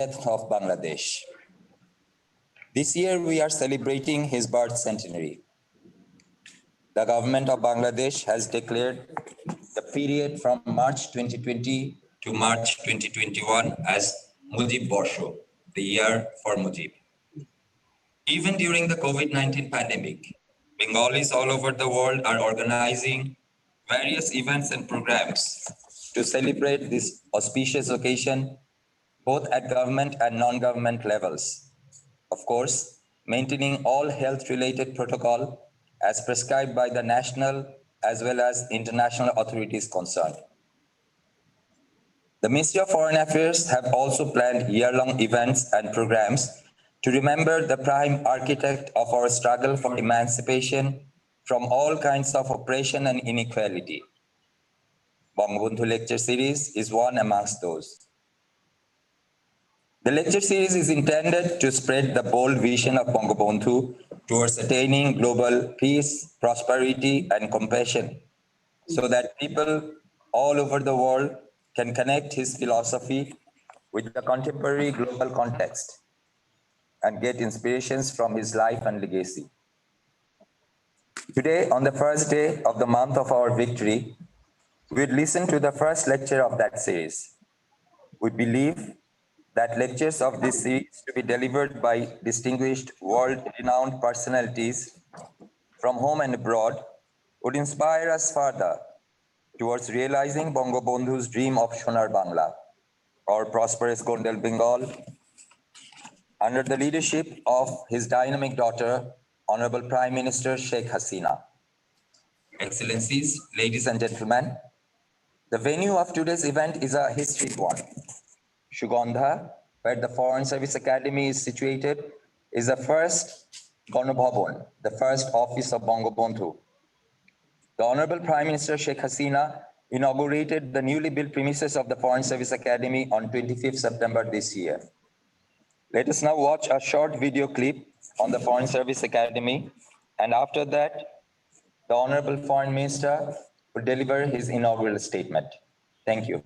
of Bangladesh. This year we are celebrating his birth centenary. The government of Bangladesh has declared the period from March 2020 to March 2021 as Mujib Borsho, the year for Mujib. Even during the COVID-19 pandemic, Bengalis all over the world are organizing various events and programs to celebrate this auspicious occasion, both at government and non-government levels. Of course, maintaining all health-related protocol as prescribed by the national as well as international authorities concerned. The Ministry of Foreign Affairs have also planned year-long events and programs to remember the prime architect of our struggle for emancipation from all kinds of oppression and inequality. Bangabandhu Lecture Series is one amongst those. The lecture series is intended to spread the bold vision of Bangabandhu towards attaining global peace, prosperity, and compassion, so that people all over the world can connect his philosophy with the contemporary global context and get inspirations from his life and legacy. Today, on the first day of the month of our victory, we'll listen to the first lecture of that series. We believe that lectures of this series to be delivered by distinguished world-renowned personalities from home and abroad would inspire us further towards realizing Bangabandhu's dream of Sonar Bangla, or prosperous Golden Bengal, under the leadership of his dynamic daughter, Honorable Prime Minister Sheikh Hasina. Excellencies, ladies and gentlemen, the venue of today's event is a historic one. Sugandha, where the Foreign Service Academy is situated, is the first Ganabhavan, the first office of Bangabandhu. The Honorable Prime Minister Sheikh Hasina inaugurated the newly built premises of the Foreign Service Academy on 25th September this year. Let us now watch a short video clip on the Foreign Service Academy, and after that, the Honorable Foreign Minister will deliver his inaugural statement. Thank you.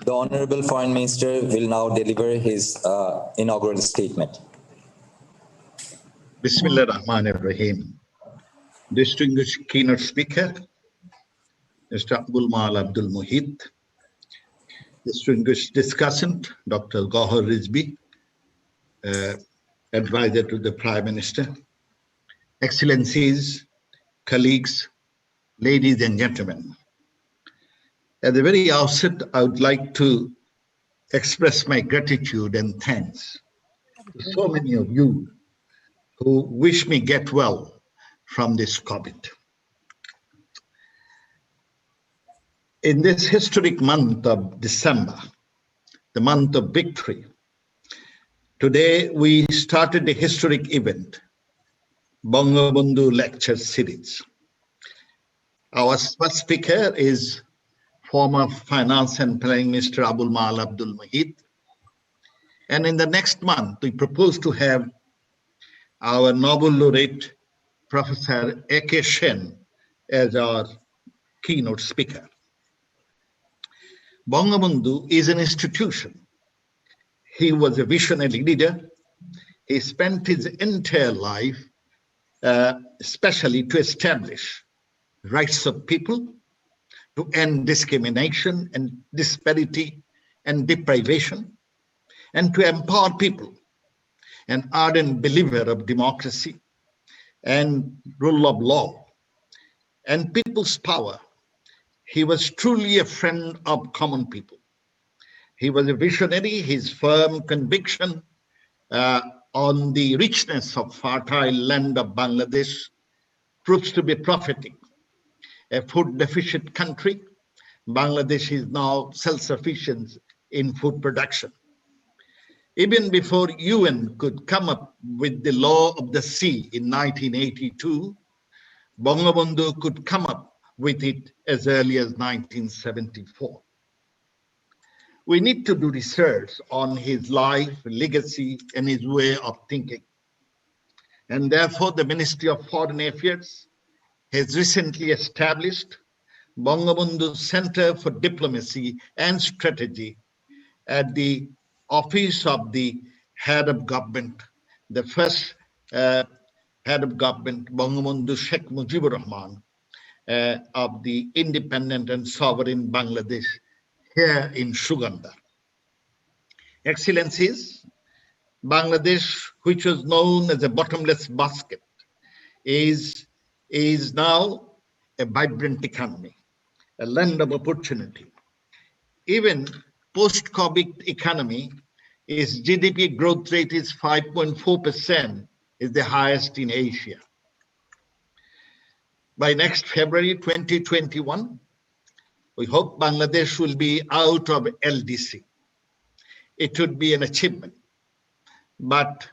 The Honorable Foreign Minister will now deliver his inaugural statement. Bismillah Rahman Rahim. Distinguished keynote speaker, Mr. Abdul Muhith, distinguished discussant, Dr. Gauhar Rizvi, advisor to the Prime Minister, Excellencies, colleagues, ladies and gentlemen. At the very outset, I would like to express my gratitude and thanks to so many of you who wish me get well from this COVID. In this historic month of December, the month of victory, today we started a historic event, Bangabandhu Lecture Series. Our first speaker is former Finance and Planning Minister Abdul Muhith. And in the next month, we propose to have our Nobel laureate, Professor A.K. Sen, as our keynote speaker. Bangabandhu is an institution. He was a visionary leader. He spent his entire life especially to establish rights of people, to end discrimination and disparity and deprivation, and to empower people, an ardent believer of democracy and rule of law and people's power. He was truly a friend of common people. He was a visionary. His firm conviction on the richness of fertile land of Bangladesh proves to be prophetic. A food deficient country, Bangladesh is now self-sufficient in food production. Even before UN could come up with the law of the sea in 1982, Bangabandhu could come up with it as early as 1974. We need to do research on his life, legacy, and his way of thinking. And therefore, the Ministry of Foreign Affairs has recently established Bangabandhu Center for Diplomacy and Strategy at the office of the head of government, the first head of government, Bangabandhu Sheikh Mujibur Rahman, of the independent and sovereign Bangladesh here in Sugandha. Excellencies, Bangladesh, which was known as a bottomless basket, is now a vibrant economy, a land of opportunity. Even post-COVID economy, its GDP growth rate is 5.4%, is the highest in Asia. By next February 2021, we hope Bangladesh will be out of LDC. It would be an achievement, but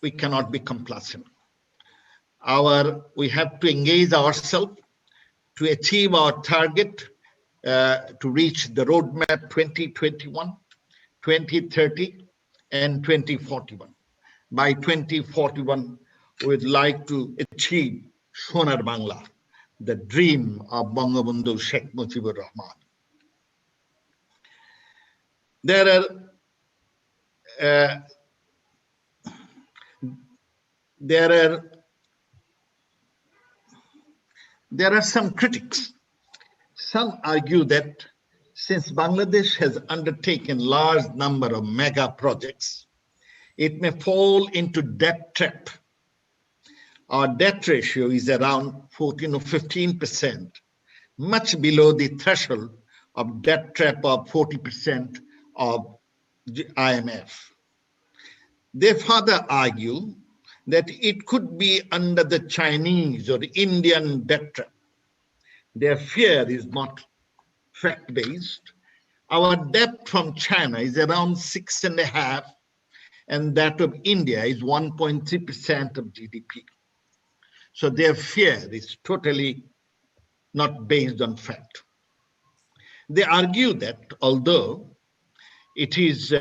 we cannot be complacent. We have to engage ourselves to achieve our target to reach the roadmap 2021, 2030, and 2041. By 2041, we would like to achieve Sonar Bangla, the dream of Bangabandhu Sheikh Mujibur Rahman. There are some critics. Some argue that since Bangladesh has undertaken large number of mega projects, it may fall into debt trap. Our debt ratio is around 14 or 15%, much below the threshold of debt trap of 40% of IMF. They further argue that it could be under the Chinese or Indian debt trap. Their fear is not fact-based. Our debt from China is around 6.5%, and that of India is 1.3% of GDP. So their fear is totally not based on fact. They argue that although it is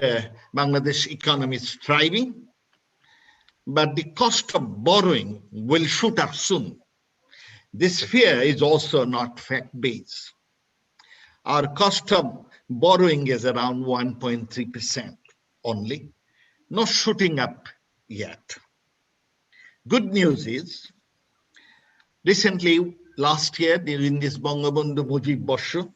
Bangladesh economy is thriving, but the cost of borrowing will shoot up soon. This fear is also not fact-based. Our cost of borrowing is around 1.3% only, not shooting up yet. Good news is, recently, last year, during this Bangabandhu Mujib Borsho,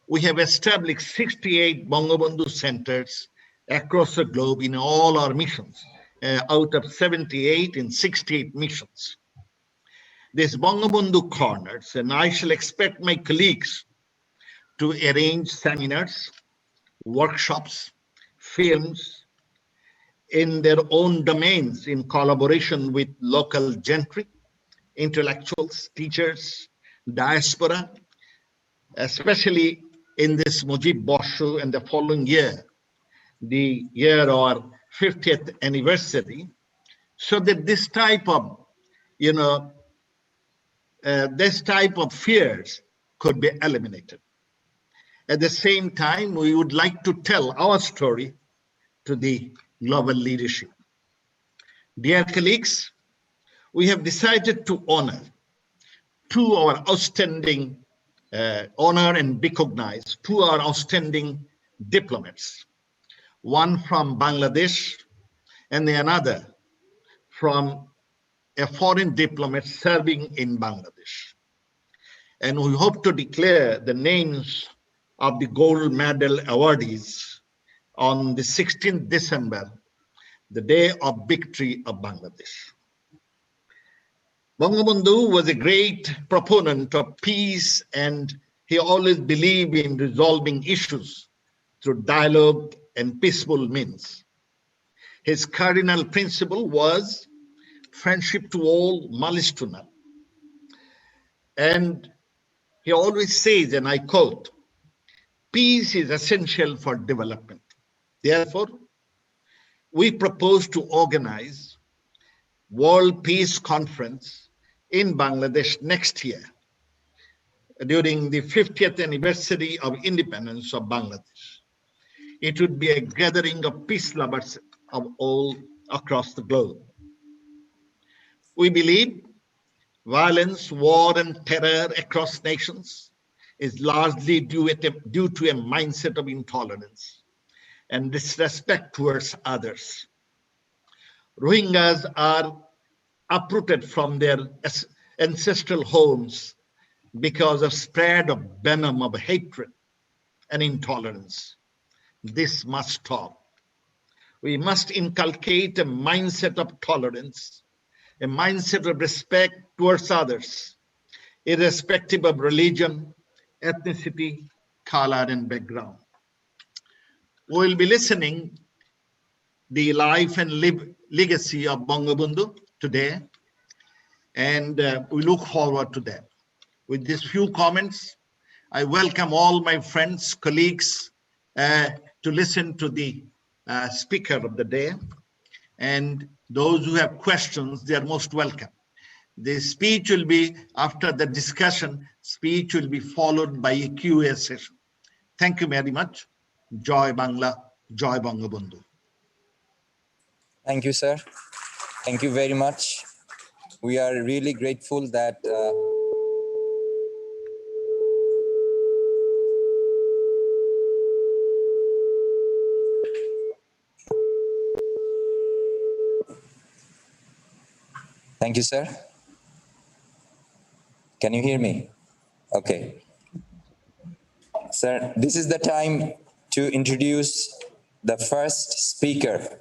we have established 68 Bangabandhu centers across the globe in all our missions, out of 78 in 68 missions. these Bangabandhu corners, and I shall expect my colleagues to arrange seminars, workshops, films in their own domains in collaboration with local gentry, intellectuals, teachers, diaspora, especially in this Mujib Boshu and the following year, the year or 50th anniversary, so that this type of, this type of fears could be eliminated. At the same time, we would like to tell our story to the global leadership. Dear colleagues, we have decided to honor our outstanding honor and recognize two our outstanding diplomats, one from Bangladesh and the another from a foreign diplomat serving in Bangladesh. And we hope to declare the names of the gold medal awardees on the 16th December, the day of victory of Bangladesh. Bangabandhu was a great proponent of peace, and he always believed in resolving issues through dialogue and peaceful means. His cardinal principle was friendship to all, malice to none. And he always says, and I quote, peace is essential for development. Therefore, we propose to organize World Peace Conference in Bangladesh next year during the 50th anniversary of independence of Bangladesh. It would be a gathering of peace lovers of all across the globe. We believe violence, war, and terror across nations is largely due to a mindset of intolerance and disrespect towards others. Rohingyas are uprooted from their ancestral homes because of spread of venom of hatred and intolerance. This must stop. We must inculcate a mindset of tolerance, a mindset of respect towards others, irrespective of religion, ethnicity, color, and background. We'll be listening the life and legacy of Bangabandhu today, and we look forward to that. With these few comments, I welcome all my friends, colleagues to listen to the speaker of the day. And those who have questions, they are most welcome. The speech will be, after the discussion, speech will be followed by a Q&A session. Thank you very much. Joy Bangla, Joy Bangabandhu. Thank you, sir. Thank you very much. We are really grateful that Thank you, sir. Can you hear me? Okay. Sir, this is the time to introduce the first speaker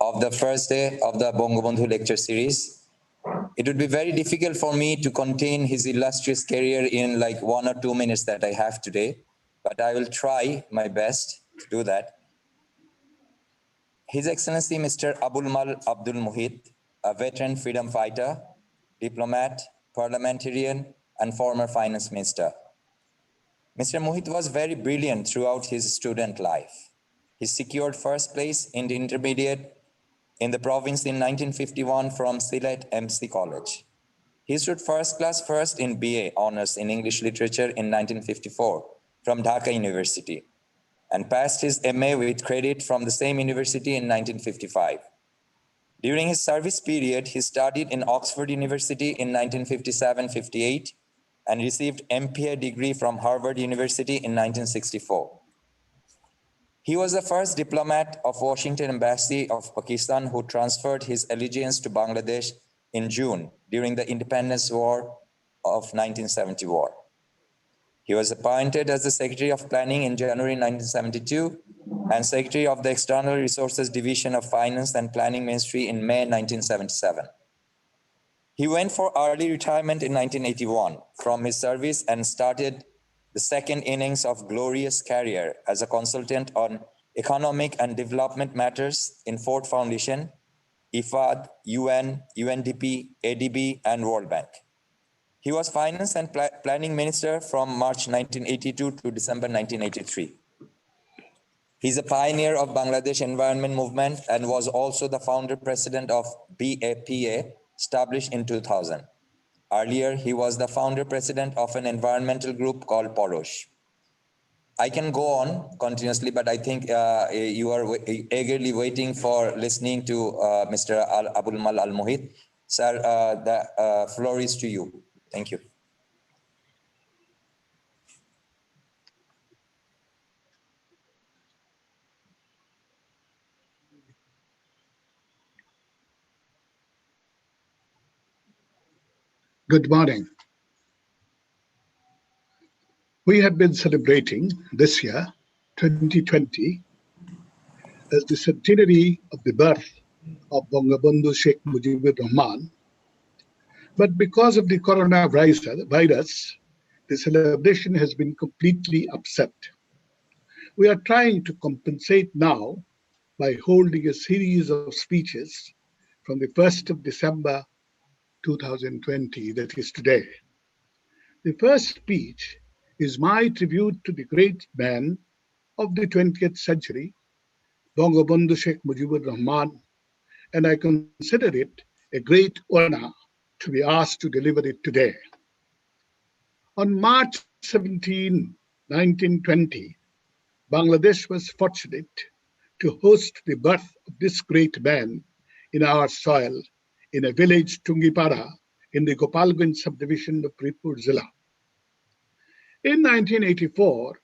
of the first day of the Bangabandhu Lecture Series. It would be very difficult for me to contain his illustrious career in like 1 or 2 minutes that I have today, but I will try my best to do that. His Excellency Mr. Abdul Muhith, a veteran freedom fighter, diplomat, parliamentarian, and former finance minister. Mr. Muhith was very brilliant throughout his student life. He secured first place in the intermediate in the province in 1951 from Sylhet MC College. He stood first class first in BA honors in English literature in 1954 from Dhaka University and passed his MA with credit from the same university in 1955. During his service period, he studied in Oxford University in 1957-58 and received MPA degree from Harvard University in 1964. He was the first diplomat of Washington Embassy of Pakistan who transferred his allegiance to Bangladesh in June during the Independence War of 1970 war. He was appointed as the Secretary of Planning in January 1972 and Secretary of the External Resources Division of Finance and Planning Ministry in May 1977. He went for early retirement in 1981 from his service and started the second innings of glorious career as a consultant on economic and development matters in Ford Foundation, IFAD, UN, UNDP, ADB, and World Bank. He was Finance and Planning Minister from March 1982 to December 1983. He's a pioneer of Bangladesh Environment Movement and was also the founder president of BAPA, established in 2000. Earlier, he was the founder president of an environmental group called Porosh. I can go on continuously, but I think you are eagerly waiting for listening to Mr. Abdul Muhith. Sir, the floor is to you. Thank you. Good morning. We have been celebrating this year, 2020, as the centenary of the birth of Bangabandhu Sheikh Mujibur Rahman. But because of the coronavirus, the celebration has been completely upset. We are trying to compensate now by holding a series of speeches from the 1st of December 2020, that is today. The first speech is my tribute to the great man of the 20th century, Bangabandhu Sheikh Mujibur Rahman, and I consider it a great honor to be asked to deliver it today. On March 17, 1920, Bangladesh was fortunate to host the birth of this great man in our soil in a village, Tungipara, in the Gopalganj subdivision of Pritpur Zilla. In 1984,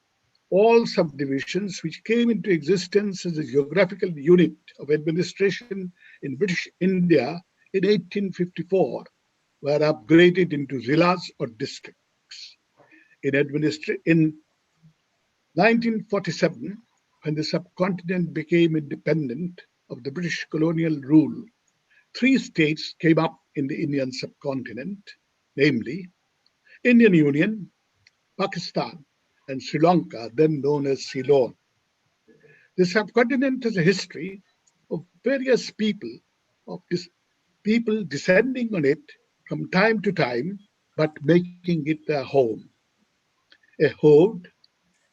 all subdivisions which came into existence as a geographical unit of administration in British India in 1854 were upgraded into zillas or districts. In 1947, when the subcontinent became independent of the British colonial rule, 3 states came up in the Indian subcontinent, namely Indian Union, Pakistan, and Sri Lanka, then known as Ceylon. The subcontinent has a history of various people descending on it from time to time, but making it their home. A horde,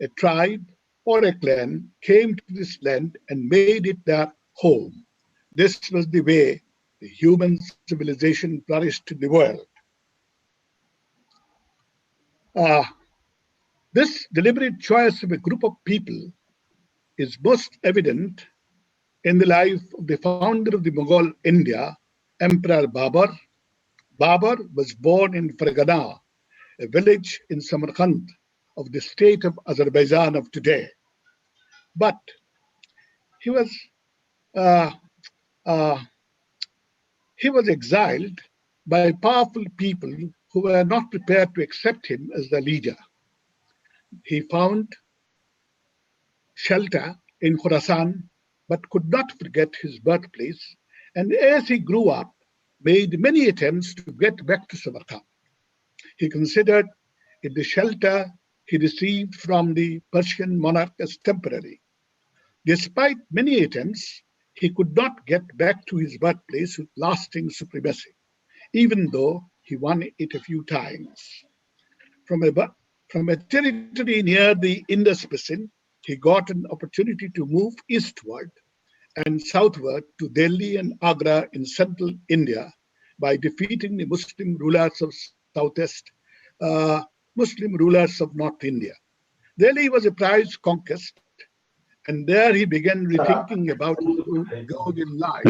a tribe, or a clan came to this land and made it their home. This was the way the human civilization flourished in the world. This deliberate choice of a group of people is most evident in the life of the founder of the Mughal India, Emperor Babur. Babur was born in Fargana, a village in Samarkand of the state of Azerbaijan of today. But he was exiled by powerful people who were not prepared to accept him as their leader. He found shelter in Khorasan, but could not forget his birthplace, and as he grew up, made many attempts to get back to Samarkand. He considered it the shelter he received from the Persian monarch as temporary. Despite many attempts, he could not get back to his birthplace with lasting supremacy, even though he won it a few times. From a territory near the Indus Basin, he got an opportunity to move eastward and southward to Delhi and Agra in central India by defeating the Muslim rulers of southeast, Muslim rulers of North India. Delhi was a prized conquest, and there he began rethinking about his goal in life.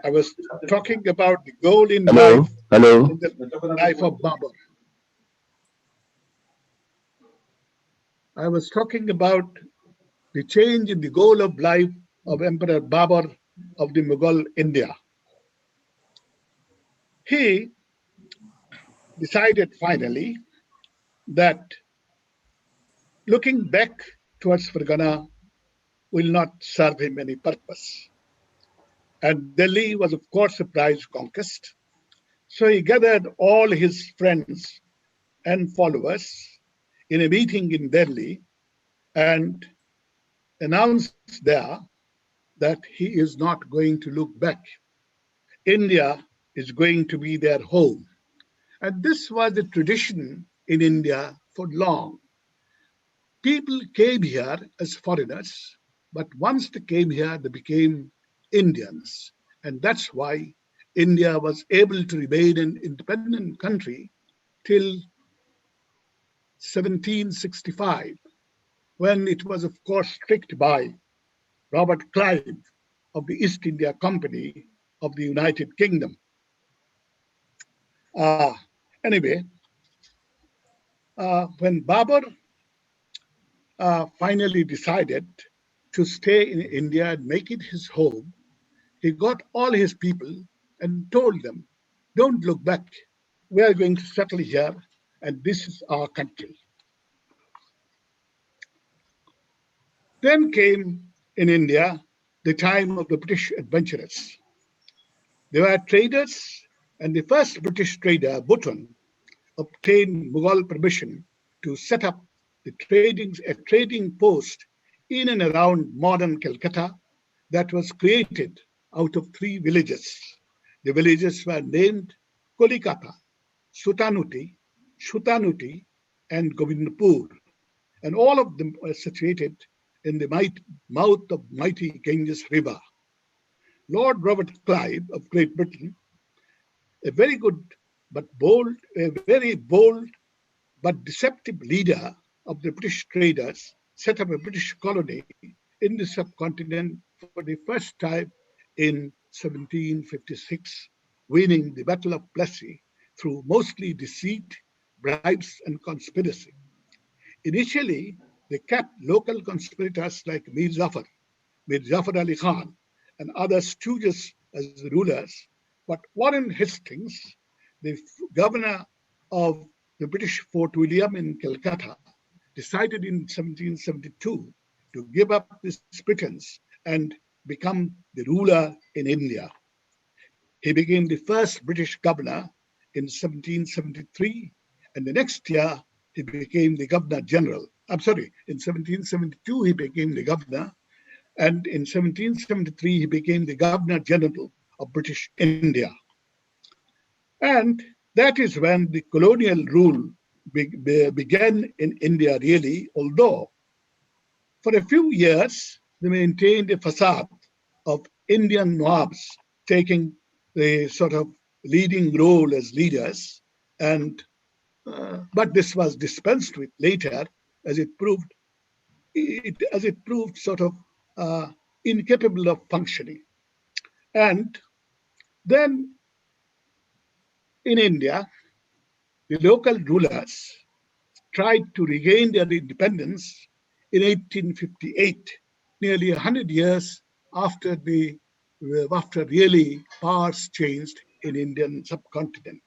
I was talking about the goal in life, in the life of Babur. I was talking about the change in the goal of life of Emperor Babur of the Mughal India. He decided finally that looking back towards Fargana will not serve him any purpose. And Delhi was, of course, a prize conquest. So he gathered all his friends and followers in a meeting in Delhi and announced there that he is not going to look back. India is going to be their home. And this was a tradition in India for long. People came here as foreigners, but once they came here, they became Indians. And that's why India was able to remain an independent country till 1765, when it was, of course, strict by Robert Clive of the East India Company of the United Kingdom. Anyway, when Babur finally decided to stay in India and make it his home, he got all his people and told them, don't look back. We are going to settle here, and this is our country. Then came in India the time of the British adventurers. They were traders, and the first British trader, Button, obtained Mughal permission to set up a trading post in and around modern Calcutta that was created out of 3 villages. The villages were named Kolikata, Sutanuti, Shutanuti, and Govindpur, and all of them were situated in the mouth of mighty Ganges River. Lord Robert Clive of Great Britain, a very bold but deceptive leader of the British traders, set up a British colony in the subcontinent for the first time in 1756, winning the Battle of Plassey through mostly deceit, bribes, and conspiracy. Initially, they kept local conspirators like Mir Jafar Ali Khan, and other stooges as the rulers. But Warren Hastings, the governor of the British Fort William in Calcutta, decided in 1772 to give up this pretense and become the ruler in India. He became the first British governor in 1773, and the next year he became the Governor General. In 1772 he became the governor, and in 1773 he became the Governor General of British India. And that is when the colonial rule began in India, really, although for a few years they maintained a facade of Indian Nawabs taking the sort of leading role as leaders, and but this was dispensed with later as it proved sort of incapable of functioning. And then in India, the local rulers tried to regain their independence in 1858, nearly 100 years after really powers changed in Indian subcontinent.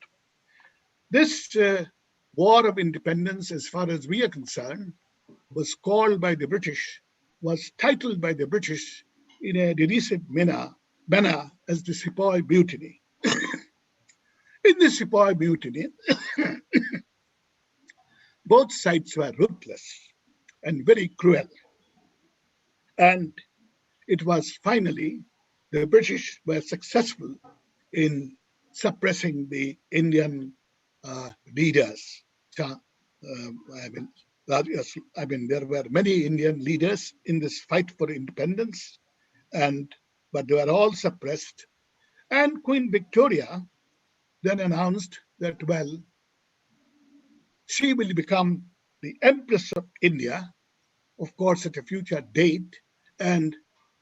This war of independence, as far as we are concerned, was titled by the British in a derisive manner as the Sepoy Mutiny. In the Sepoy Mutiny, both sides were ruthless and very cruel. And it was finally the British were successful in suppressing the Indian leaders. There were many Indian leaders in this fight for independence, but they were all suppressed. And Queen Victoria then announced that, well, she will become the Empress of India, of course, at a future date, and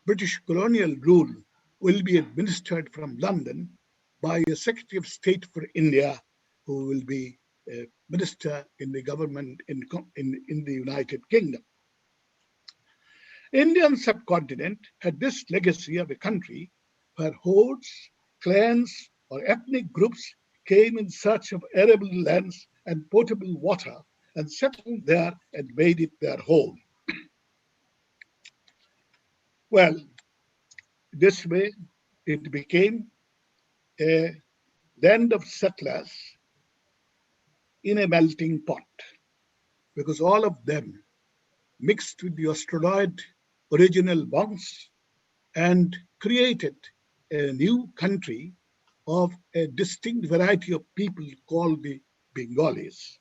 British colonial rule will be administered from London by a Secretary of State for India, who will be a minister in the government in the United Kingdom. Indian subcontinent had this legacy of a country where hordes, clans, or ethnic groups came in search of arable lands and potable water and settled there and made it their home. Well, this way it became a land of settlers in a melting pot, because all of them mixed with the Australoid original bonds and created a new country of a distinct variety of people called the Bengalis,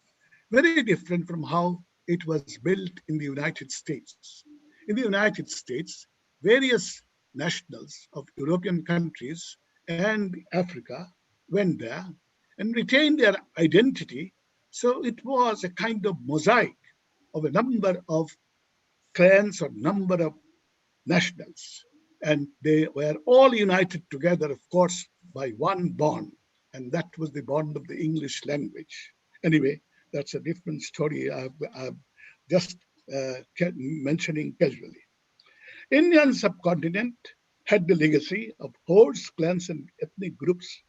very different from how it was built in the United States. In the United States, various nationals of European countries and Africa went there and retained their identity. So it was a kind of mosaic of a number of clans or number of nationals. And they were all united together, of course, by one bond. And that was the bond of the English language. Anyway, that's a different story I'm just mentioning casually. Indian subcontinent had the legacy of hordes, clans, and ethnic groups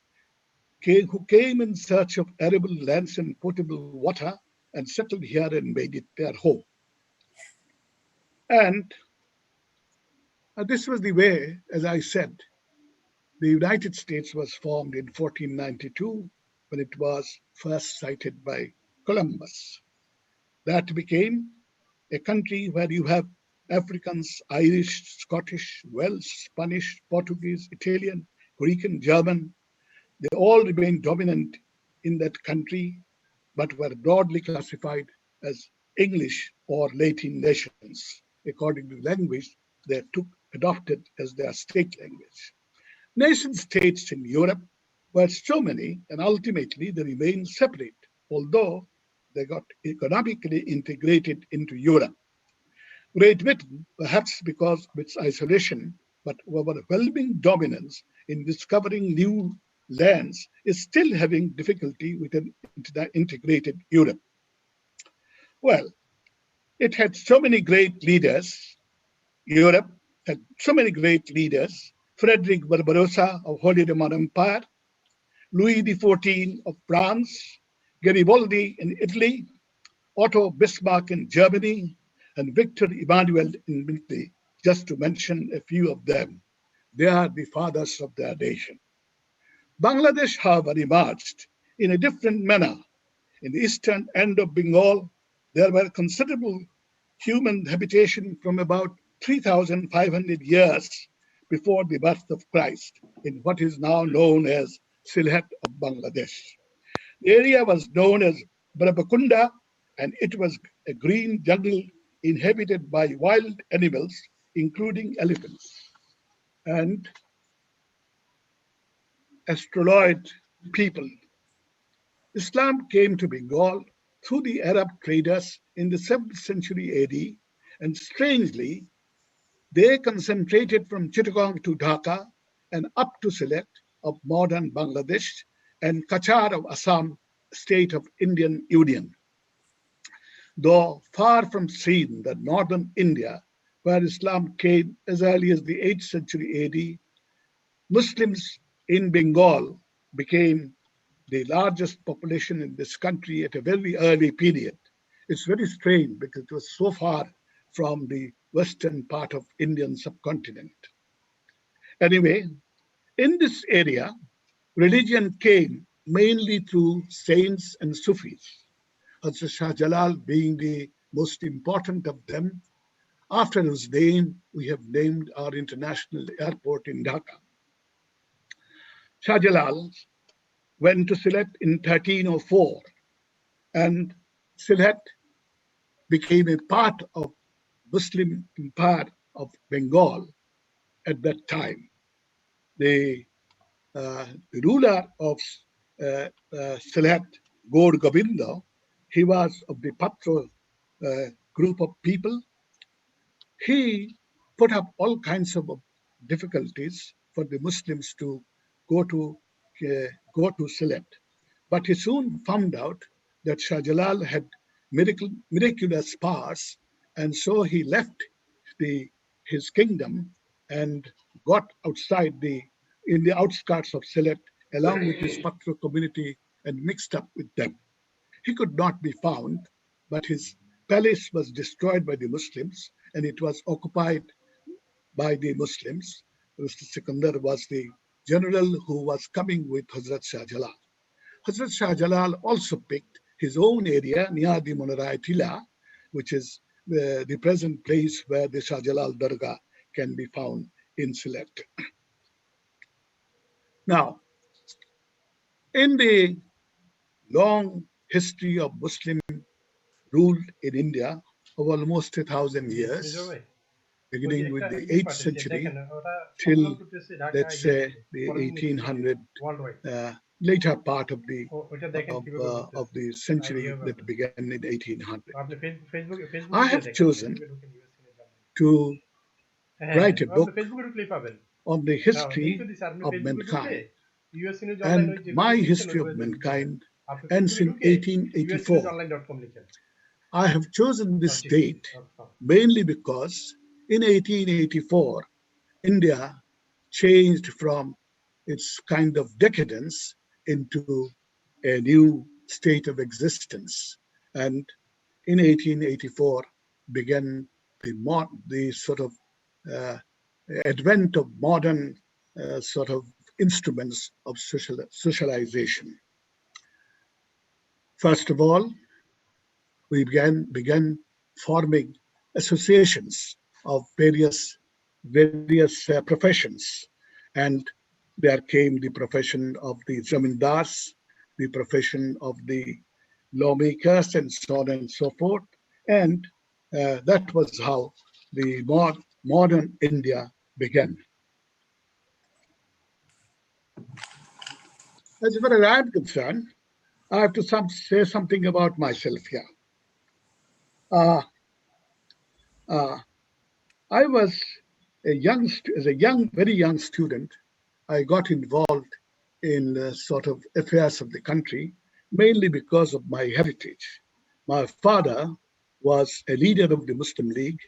who came in search of arable lands and potable water and settled here and made it their home. And this was the way, as I said, the United States was formed in 1492 when it was first sighted by Columbus. That became a country where you have Africans, Irish, Scottish, Welsh, Spanish, Portuguese, Italian, Greek, and German. They all remained dominant in that country, but were broadly classified as English or Latin nations, according to the language they adopted as their state language. Nation states in Europe were so many, and ultimately they remained separate, although they got economically integrated into Europe. Great Britain, perhaps because of its isolation, but overwhelming dominance in discovering new lands, is still having difficulty with an integrated Europe. Well, it had so many great leaders. Europe had so many great leaders. Frederick Barbarossa of Holy Roman Empire, Louis XIV of France, Garibaldi in Italy, Otto Bismarck in Germany, and Victor Emmanuel in Italy, just to mention a few of them. They are the fathers of their nation. Bangladesh, however, emerged in a different manner. In the eastern end of Bengal, there were considerable human habitation from about 3,500 years before the birth of Christ in what is now known as Sylhet of Bangladesh. The area was known as Brabakunda, and it was a green jungle inhabited by wild animals, including elephants. And Australoid people. Islam came to Bengal through the Arab traders in the 7th century AD, and strangely, they concentrated from Chittagong to Dhaka and up to Sylhet of modern Bangladesh and Kachar of Assam, state of Indian Union. Though far from Sindh, the northern India, where Islam came as early as the 8th century AD, Muslims in Bengal became the largest population in this country at a very early period. It's very strange because it was so far from the western part of Indian subcontinent. Anyway, in this area, religion came mainly through saints and Sufis, Hazrat Shah Jalal being the most important of them, after whose name we have named our international airport in Dhaka. Shah Jalal went to Sylhet in 1304, and Sylhet became a part of Muslim Empire of Bengal at that time. The ruler of Sylhet, Gaur Govinda, he was of the Patra group of people. He put up all kinds of difficulties for the Muslims to go to Sylhet. But he soon found out that Shah Jalal had miraculous powers, and so he left his kingdom and got in the outskirts of Sylhet along with his Patra community and mixed up with them. He could not be found, but his palace was destroyed by the Muslims and it was occupied by the Muslims. Mr. Sugandha was the general who was coming with Hazrat Shah Jalal. Hazrat Shah Jalal also picked his own area near the Munarai Tila, which is the present place where the Shah Jalal Dargah can be found in Sylhet. Now, in the long history of Muslim rule in India of almost 1,000 years, beginning with the 8th century till, let's say, the 1800 later part of the century that began in 1800. I have chosen to write a book on the history of mankind. And my history of mankind ends in 1884. I have chosen this date mainly because in 1884, India changed from its kind of decadence into a new state of existence. And in 1884 began the sort of advent of modern sort of instruments of socialization. First of all, we began forming associations of various professions, and there came the profession of the zamindars, the profession of the lawmakers, and so on and so forth. And that was how the modern India began. As far as I'm concerned, I have to say something about myself here. I was as a very young student, I got involved in sort of affairs of the country, mainly because of my heritage. My father was a leader of the Muslim League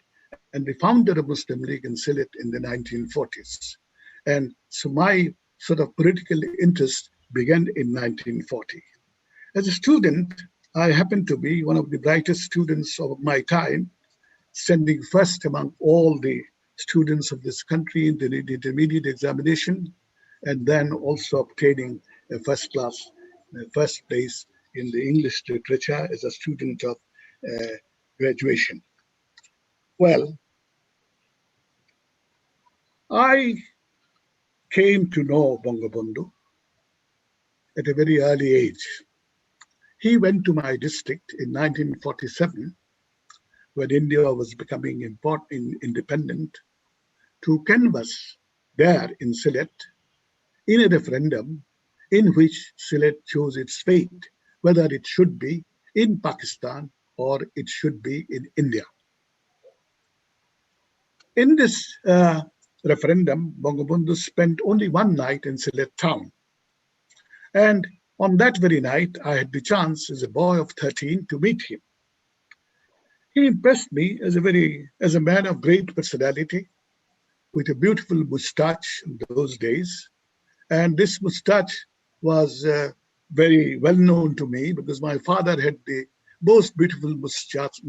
and the founder of Muslim League in Sylhet in the 1940s. And so my sort of political interest began in 1940. As a student, I happened to be one of the brightest students of my time, standing first among all the students of this country in the intermediate examination, and then also obtaining a first place in the English literature as a student of graduation. Well, I came to know Bangabandhu at a very early age. He went to my district in 1947, when India was becoming independent, to canvass there in Sylhet in a referendum in which Sylhet chose its fate, whether it should be in Pakistan or it should be in India. In this referendum, Bangabandhu spent only one night in Sylhet town. And on that very night, I had the chance as a boy of 13 to meet him. He impressed me as a man of great personality, with a beautiful moustache in those days. And this moustache was very well known to me because my father had the most beautiful moustache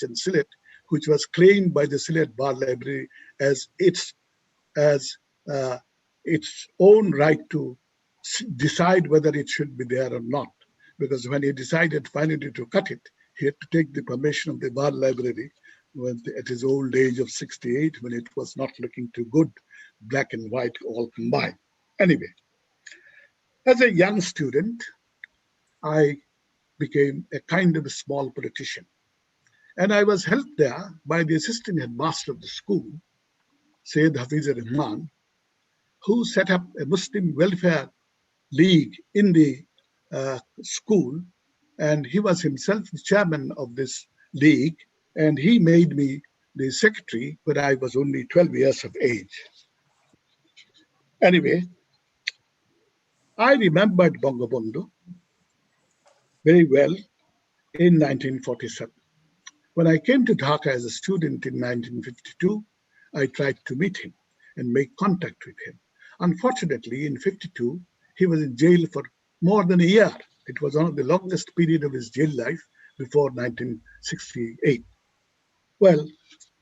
in Sylhet, which was claimed by the Sylhet Bar Library as its own right to decide whether it should be there or not. Because when he decided finally to cut it, he had to take the permission of the Bar Library at his old age of 68, when it was not looking too good, black and white all combined. Anyway, as a young student, I became a kind of a small politician. And I was helped there by the assistant headmaster of the school, Sayyid Hafiz Rahman, who set up a Muslim welfare league in the school. And he was himself the chairman of this league. And he made me the secretary when I was only 12 years of age. Anyway, I remembered Bangabandhu very well in 1947. When I came to Dhaka as a student in 1952, I tried to meet him and make contact with him. Unfortunately, in 52, he was in jail for more than a year. It was one of the longest period of his jail life, before 1968. Well,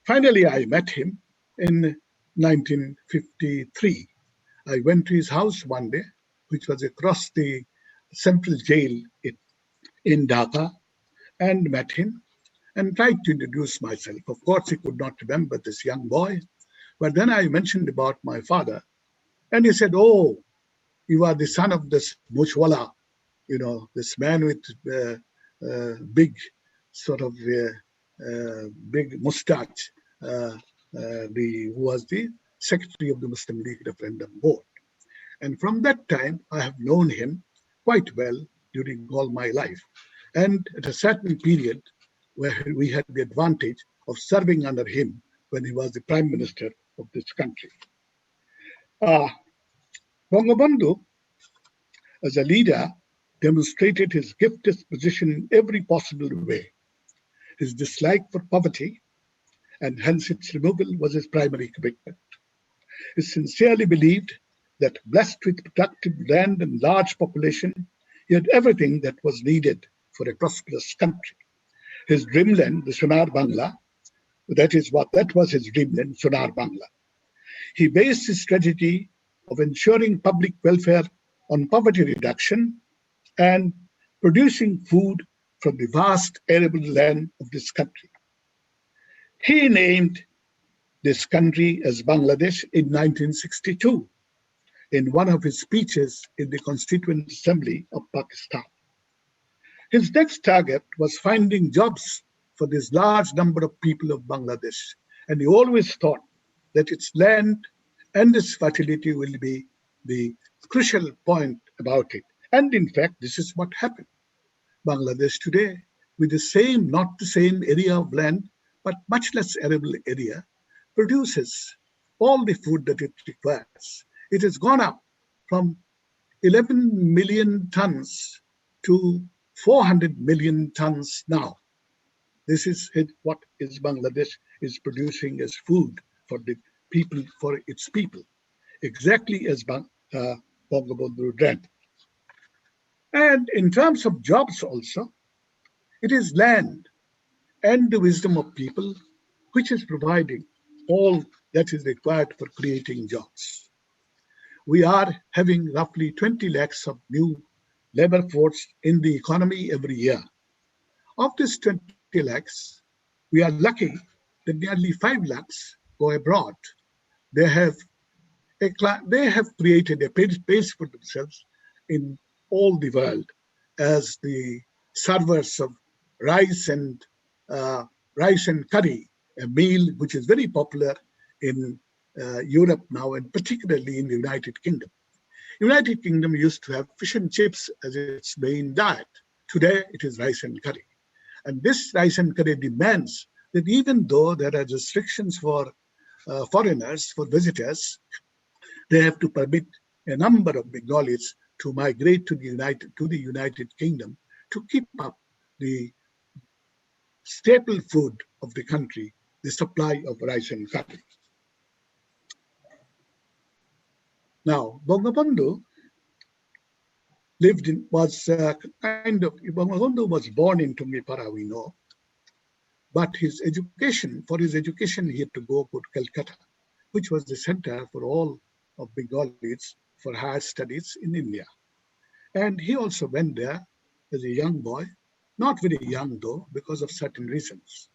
finally, I met him in 1953. I went to his house one day, which was across the central jail in Dhaka, and met him and tried to introduce myself. Of course, he could not remember this young boy, but then I mentioned about my father, and he said, "Oh, you are the son of this Muchwala, this man with big sort of big mustache, who was the secretary of the Muslim League Referendum Board." And from that time, I have known him quite well during all my life. And at a certain period where we had the advantage of serving under him when he was the prime minister of this country. Bangabandhu, as a leader, demonstrated his gift disposition in every possible way. His dislike for poverty, and hence its removal, was his primary commitment. He sincerely believed that, blessed with productive land and large population, he had everything that was needed for a prosperous country. His dreamland, the Sonar Bangla, that was his dreamland, Sonar Bangla. He based his strategy of ensuring public welfare on poverty reduction and producing food from the vast arable land of this country. He named this country as Bangladesh in 1962 in one of his speeches in the Constituent Assembly of Pakistan. His next target was finding jobs for this large number of people of Bangladesh, and he always thought that its land and its fertility will be the crucial point about it. And in fact, this is what happened. Bangladesh today, with the same, not the same area of land, but much less arable area, produces all the food that it requires. It has gone up from 11 million tons to 400 million tons now. This is what is Bangladesh is producing as food for the people, for its people, exactly as Bangabandhu dreamt. And in terms of jobs also, it is land and the wisdom of people which is providing all that is required for creating jobs. We are having roughly 20 lakhs of new labor force in the economy every year. Of this 20 lakhs, we are lucky that nearly 5 lakhs go abroad. They have created a base for themselves in all the world as the servers of rice and curry, a meal which is very popular in Europe now, and particularly in the United Kingdom. United Kingdom used to have fish and chips as its main diet. Today, it is rice and curry. And this rice and curry demands that even though there are restrictions for foreigners, for visitors, they have to permit a number of Bengalis to migrate to the United Kingdom to keep up the staple food of the country, the supply of rice and curry. Now, Bangabandhu Bangabandhu was born in Tungipara, we know, but for his education, he had to go to Calcutta, which was the center for all of Bengalis for higher studies in India. And he also went there as a young boy, not very young though, because of certain reasons.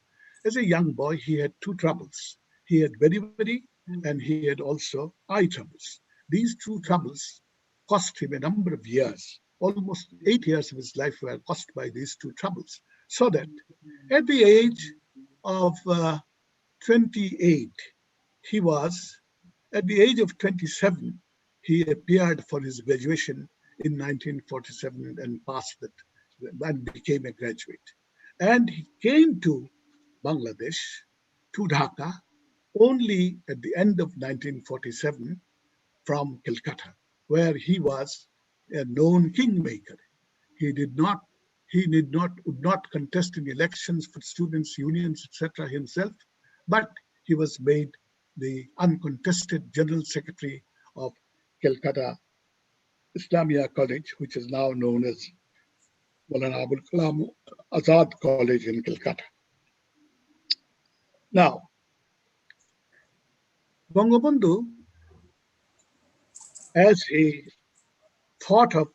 As a young boy, he had two troubles. He had beriberi and he had also eye troubles. These two troubles cost him a number of years. Almost 8 years of his life were cost by these two troubles. So that at the age of 28, at the age of 27, he appeared for his graduation in 1947 and passed it and became a graduate. And he came to Bangladesh, to Dhaka, only at the end of 1947 from Calcutta, where he was a known kingmaker. Would not contest in elections for students' unions, etc. himself, but he was made the uncontested General Secretary of Calcutta Islamia College, which is now known as Maulana Abul Kalam Azad College in Calcutta. Now, Bangabandhu, as he thought of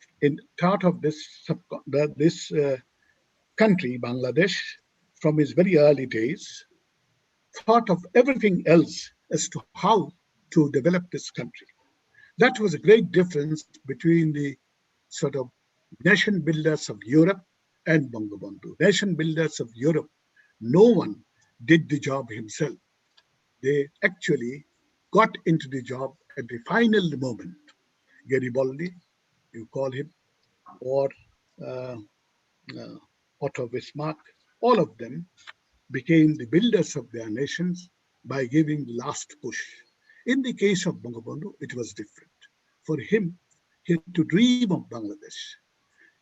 this country, Bangladesh, from his very early days, thought of everything else as to how to develop this country. That was a great difference between the sort of nation builders of Europe and Bangabandhu. Nation builders of Europe, no one did the job himself. They actually got into the job at the final moment. Garibaldi, you call him, or Otto Bismarck, all of them became the builders of their nations by giving the last push. In the case of Bangabandhu, it was different. For him, he had to dream of Bangladesh.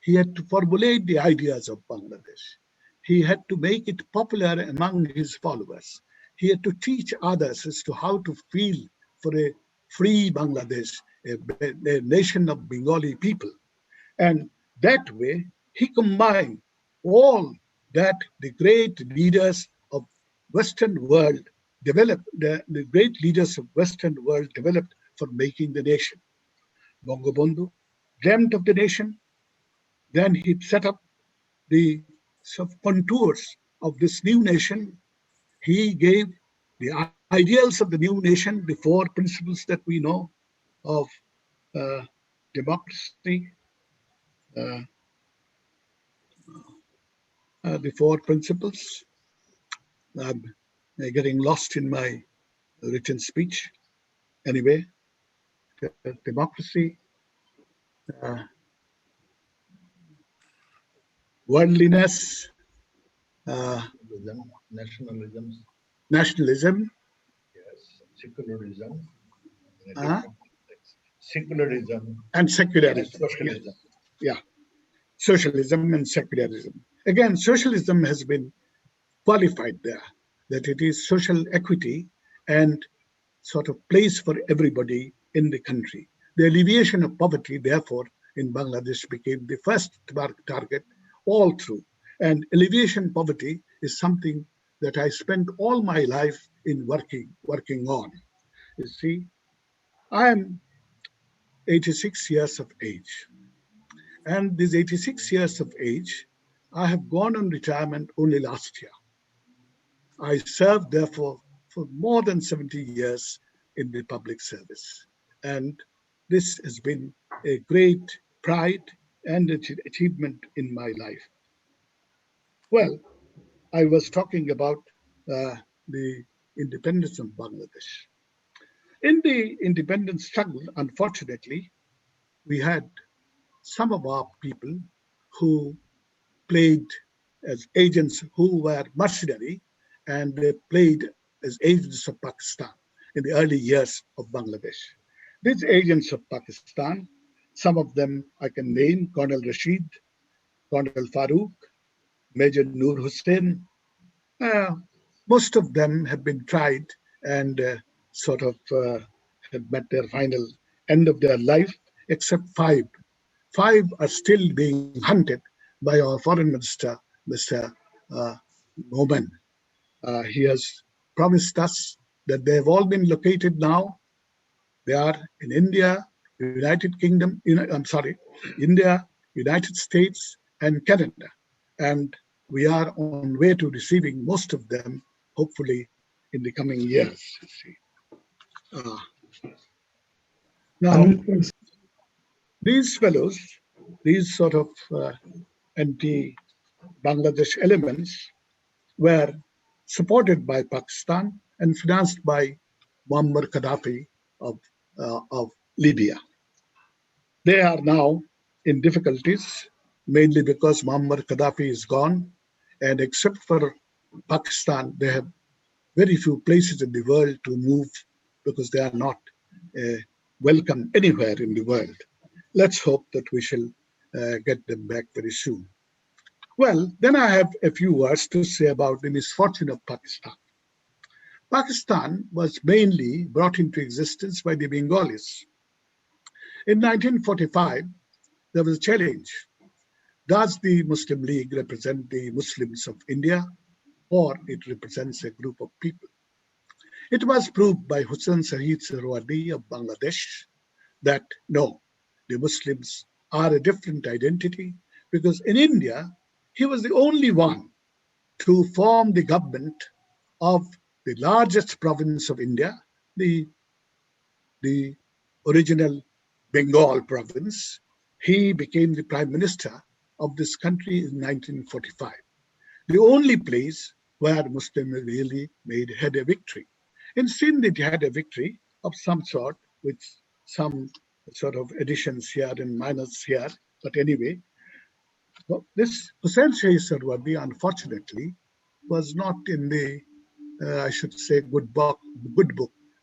He had to formulate the ideas of Bangladesh. He had to make it popular among his followers. He had to teach others as to how to feel for a free Bangladesh, a nation of Bengali people. And that way, he combined all that the great leaders of Western world developed, the great leaders of Western world developed for making the nation. Bangabandhu dreamt of the nation. Then he set up the contours of this new nation. He gave the ideals of the new nation, the four principles that we know of democracy, the four principles. I'm getting lost in my written speech. Anyway, democracy, worldliness, nationalism, yes, secularism, secularism, and secularism. Socialism. Yeah, socialism and secularism. Again, socialism has been qualified there, that it is social equity and sort of place for everybody in the country. The alleviation of poverty, therefore, in Bangladesh became the first target all through. And alleviation poverty is something that I spent all my life in working on. You see, I am 86 years of age. And these 86 years of age, I have gone on retirement only last year. I served, therefore, for more than 70 years in the public service. And this has been a great pride and achievement in my life. Well, I was talking about the independence of Bangladesh. In the independence struggle, unfortunately, we had some of our people who played as agents who were mercenary, and they played as agents of Pakistan in the early years of Bangladesh. These agents of Pakistan, some of them I can name: Colonel Rashid, Colonel Farooq, Major Noor Hussain. Most of them have been tried and have met their final end of their life, except five. Five are still being hunted by our foreign minister, Mr. Momen. He has promised us that they have all been located now. They are in India, India, United States, and Canada. And we are on way to receiving most of them, hopefully, in the coming years. Now, these fellows, these sort of anti-Bangladesh elements were supported by Pakistan and financed by Muammar Gaddafi of Libya. They are now in difficulties, mainly because Muammar Gaddafi is gone, and except for Pakistan, they have very few places in the world to move because they are not welcome anywhere in the world. Let's hope that we shall get them back very soon. Well, then I have a few words to say about the misfortune of Pakistan. Pakistan was mainly brought into existence by the Bengalis. In 1945, there was a challenge. does the Muslim League represent the Muslims of India, or it represents a group of people? It was proved by Hussain Saeed Sarwadi of Bangladesh that no, the Muslims are a different identity, because in India, he was the only one to form the government of the largest province of India, the original Bengal province. He became the prime minister of this country in 1945, the only place where Muslims really had a victory. In Sindh, it had a victory of some sort, with some sort of additions here and minus here. But anyway, this Hussain Saeed Sarwadi, unfortunately, was not in the, I should say, good book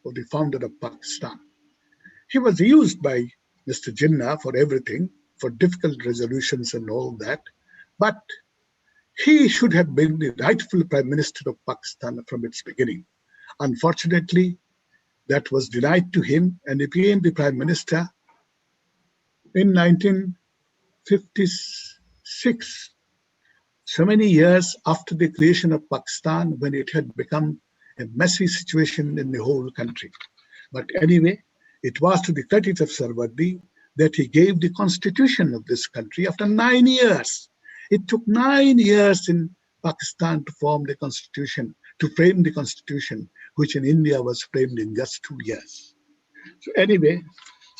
of the founder of Pakistan. He was used by Mr. Jinnah for everything, for difficult resolutions and all that. But he should have been the rightful prime minister of Pakistan from its beginning. Unfortunately, that was denied to him, and he became the prime minister in 1956, so many years after the creation of Pakistan, when it had become a messy situation in the whole country. But anyway, it was to the credit of Sarwadi that he gave the constitution of this country after 9 years. It took 9 years in Pakistan to form the constitution, to frame the constitution, which in India was framed in just 2 years. So anyway,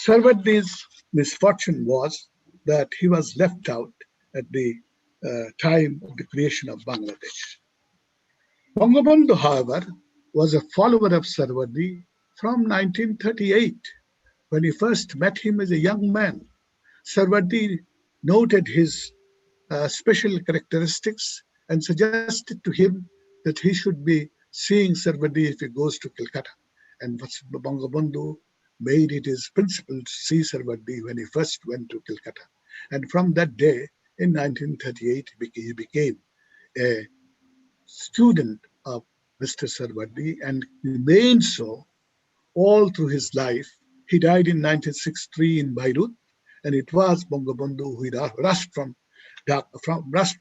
Sarwadi's misfortune was that he was left out at the time of the creation of Bangladesh. Bangabandhu, however, was a follower of Sarwadi from 1938, when he first met him as a young man. Sarwadi noted his special characteristics and suggested to him that he should be seeing Sarwadi if he goes to Calcutta. And Bangabandhu made it his principle to see Sarwadi when he first went to Calcutta. And from that day, in 1938, he became a student of Mr. Sarwadi and remained so all through his life. He died in 1963 in Beirut, and it was Bangabandhu who rushed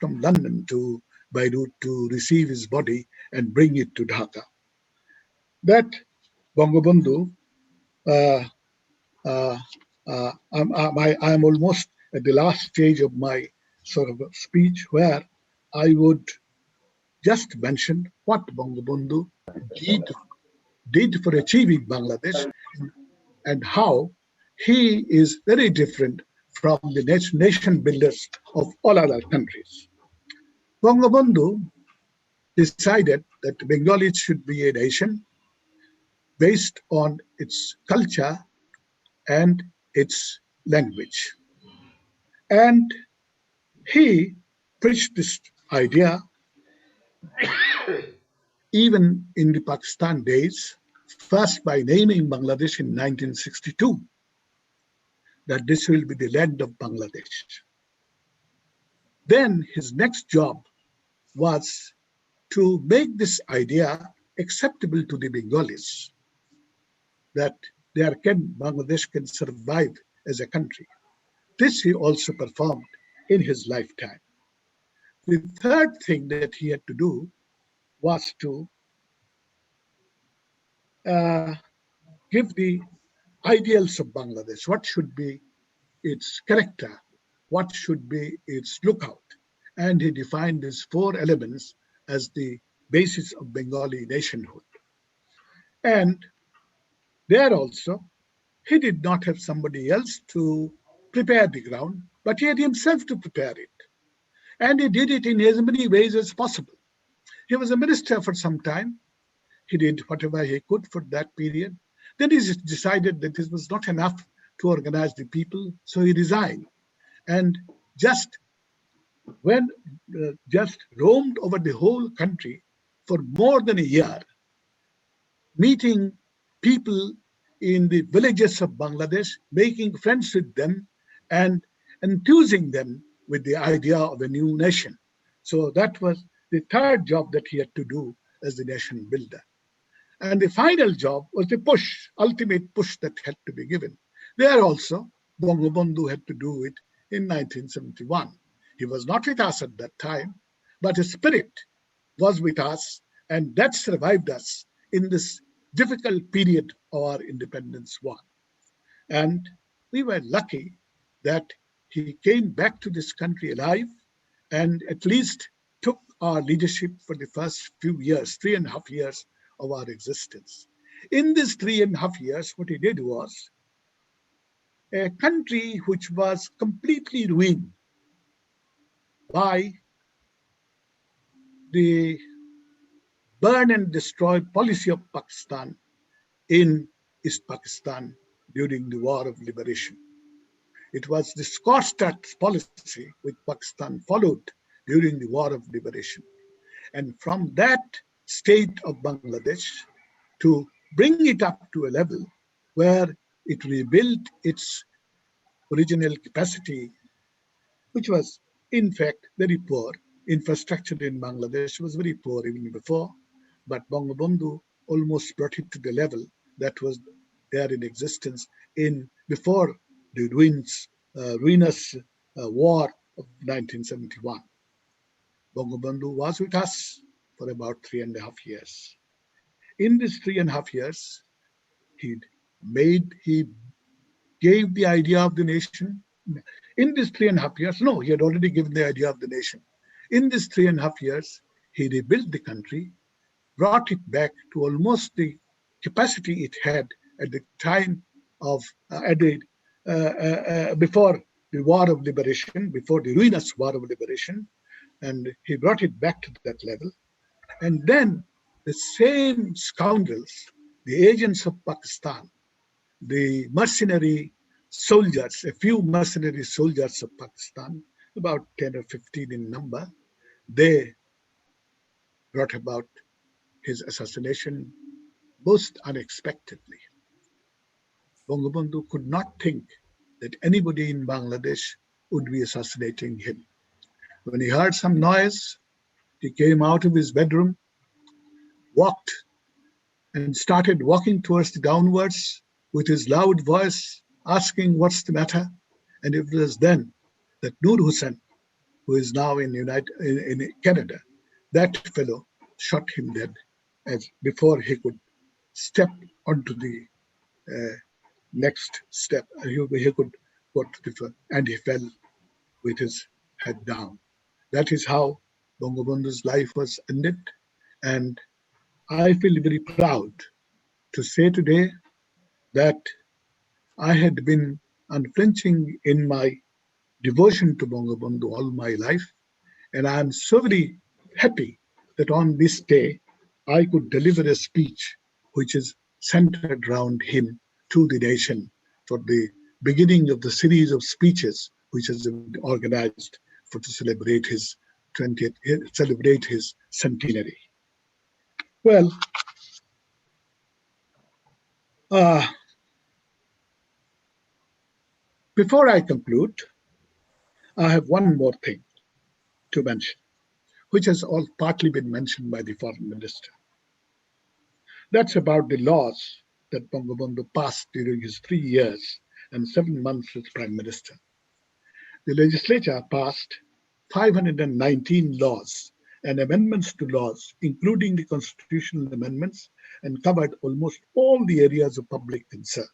from London to Beirut to receive his body and bring it to Dhaka. That Bangabandhu, I'm almost at the last stage of my sort of speech, where I would just mention what Bangabandhu did for achieving Bangladesh, and how he is very different from the nation builders of all other countries. Bangabandhu decided that Bengalis should be a nation based on its culture and its language. And he preached this idea even in the Pakistan days, first by naming Bangladesh in 1962, that this will be the land of Bangladesh. Then his next job was to make this idea acceptable to the Bengalis, that Bangladesh can survive as a country. This he also performed in his lifetime. The third thing that he had to do was to give the ideals of Bangladesh. What should be its character? What should be its lookout? And he defined these 4 elements as the basis of Bengali nationhood. And there also, he did not have somebody else to prepare the ground, but he had himself to prepare it. And he did it in as many ways as possible. He was a minister for some time. He did whatever he could for that period. Then he decided that this was not enough to organize the people, so he resigned. And just roamed over the whole country for more than a year, meeting people in the villages of Bangladesh, making friends with them, and enthusing them with the idea of a new nation. So that was the third job that he had to do as the nation builder. And the final job was the ultimate push that had to be given. There also, Bangabandhu had to do it in 1971. He was not with us at that time, but his spirit was with us, and that survived us in this difficult period of our independence war. And we were lucky that he came back to this country alive and at least took our leadership for the first few years, 3.5 years of our existence. In these 3.5 years, what he did was a country which was completely ruined by the burn and destroy policy of Pakistan in East Pakistan during the War of Liberation. It was the scorched earth policy which Pakistan followed during the War of Liberation. And from that state of Bangladesh to bring it up to a level where it rebuilt its original capacity, which was in fact very poor. Infrastructure in Bangladesh was very poor even before, but Bangabandhu almost brought it to the level that was there in existence in before the ruinous war of 1971. Bangabandhu was with us for about 3.5 years. In these 3.5 years, he gave the idea of the nation. In these 3.5 years, no, he had already given the idea of the nation. In these 3.5 years, he rebuilt the country, brought it back to almost the capacity it had at the time of before the War of Liberation, before the ruinous War of Liberation, and he brought it back to that level. And then the same scoundrels, the agents of Pakistan, the mercenary soldiers, a few mercenary soldiers of Pakistan, about 10 or 15 in number, they brought about his assassination most unexpectedly. Bangabandhu could not think that anybody in Bangladesh would be assassinating him. When he heard some noise, he came out of his bedroom, walked, and started walking towards the downwards with his loud voice, asking what's the matter. And it was then that Noor Hussain, who is now in Canada, that fellow shot him dead as before he could step onto the next step. He could go to the front, and he fell with his head down. That is how Bangabandhu's life was ended. And I feel very proud to say today that I had been unflinching in my devotion to Bangabandhu all my life. And I am so very happy that on this day, I could deliver a speech which is centered around him to the nation for the beginning of the series of speeches which has been organized to celebrate his centenary. Well, before I conclude, I have one more thing to mention, which has all partly been mentioned by the foreign minister. That's about the laws that Bangabandhu passed during his 3 years and 7 months as prime minister. The legislature passed 519 laws and amendments to laws, including the constitutional amendments, and covered almost all the areas of public concern.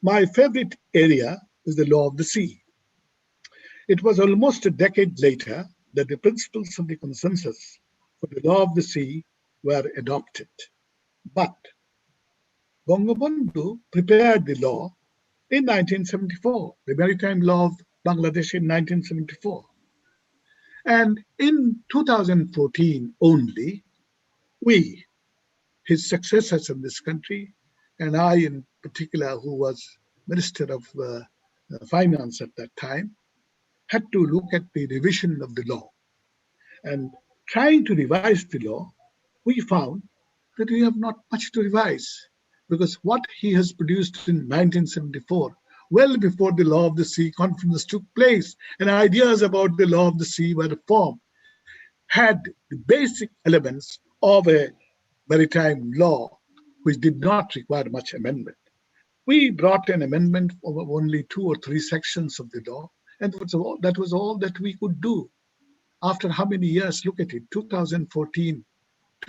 My favorite area is the law of the sea. It was almost a decade later that the principles of the consensus for the law of the sea were adopted. But Bangabandhu prepared the law in 1974, the Maritime Law of Bangladesh in 1974. And in 2014 only, we, his successors in this country, and I in particular, who was Minister of Finance at that time, had to look at the revision of the law. And trying to revise the law, we found that we have not much to revise, because what he has produced in 1974, well before the Law of the Sea conference took place, and ideas about the Law of the Sea were formed, had the basic elements of a maritime law, which did not require much amendment. We brought an amendment of only 2 or 3 sections of the law, And that was all that we could do. After how many years? Look at it, 2014,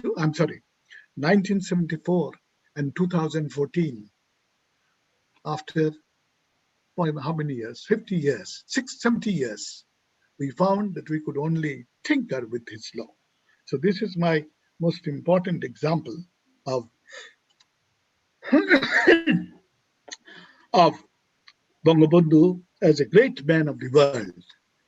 1974 and 2014. After how many years? 50 years, 70 years. We found that we could only tinker with his law. So this is my most important example of of Bangabandhu as a great man of the world.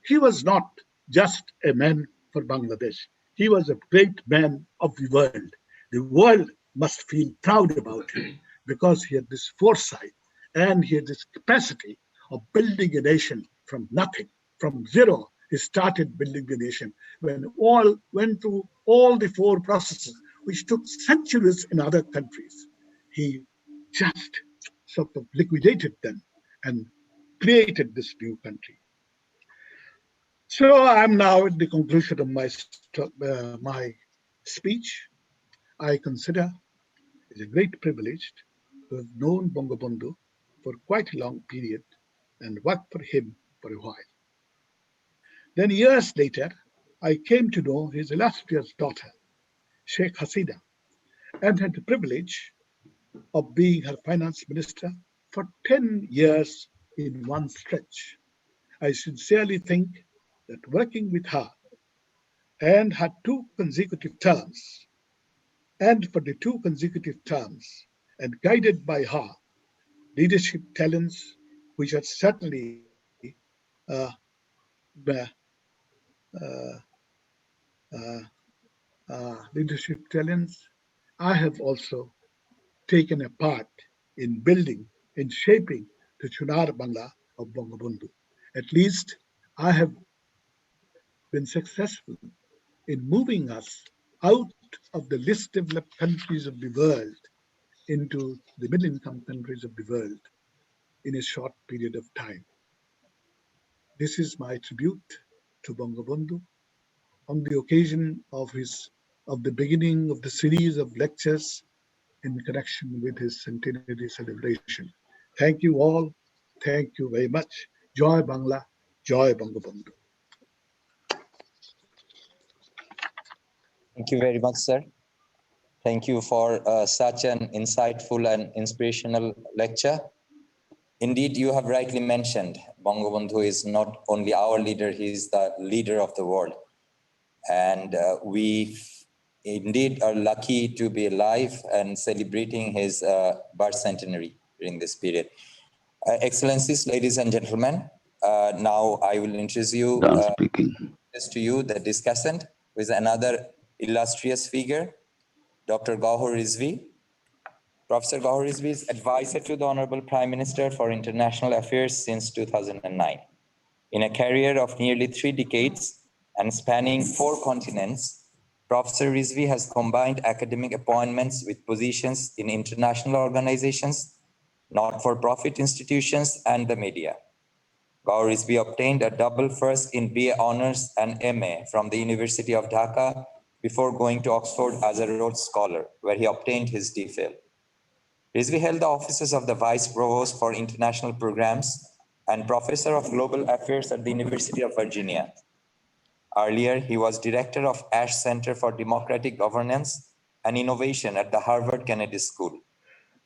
He was not just a man for Bangladesh. He was a great man of the world. The world must feel proud about him because he had this foresight and he had this capacity of building a nation from nothing, from zero. He started building the nation when all went through all the four processes, which took centuries in other countries. He just sort of liquidated them and created this new country. So I'm now at the conclusion of my speech. I consider it a great privilege to have known Bangabandhu for quite a long period and worked for him for a while. Then years later, I came to know his illustrious daughter, Sheikh Hasina, and had the privilege of being her finance minister for 10 years in one stretch. I sincerely think that working with her and her two consecutive terms, and for the two consecutive terms, and guided by her leadership talents, which are certainly uh, uh, leadership talents, I have also taken a part in building, in shaping the Chunar Bangla of Bangabandhu. At least I have been successful in moving us out of the least developed countries of the world into the middle-income countries of the world in a short period of time. This is my tribute to Bangabandhu on the occasion of the beginning of the series of lectures in connection with his centenary celebration. Thank you all. Thank you very much. Joy Bangla, Joy Bangabandhu. Thank you very much, sir. Thank you for such an insightful and inspirational lecture. Indeed, you have rightly mentioned, Bangabandhu is not only our leader, he is the leader of the world. And we indeed are lucky to be alive and celebrating his birth centenary during this period. Excellencies, ladies and gentlemen, now I will introduce you to you, the discussant, with another illustrious figure, Dr. Gauhar Rizvi. Professor Gauhar Rizvi is advisor to the Honorable Prime Minister for International Affairs since 2009. In a career of nearly 3 decades and spanning 4 continents, Professor Rizvi has combined academic appointments with positions in international organizations, not-for-profit institutions, and the media. Gauhar Rizvi obtained a double first in BA Honours and MA from the University of Dhaka before going to Oxford as a Rhodes Scholar, where he obtained his DPhil. Rizvi held the offices of the Vice Provost for International Programs and Professor of Global Affairs at the University of Virginia. Earlier, he was Director of Ash Center for Democratic Governance and Innovation at the Harvard Kennedy School.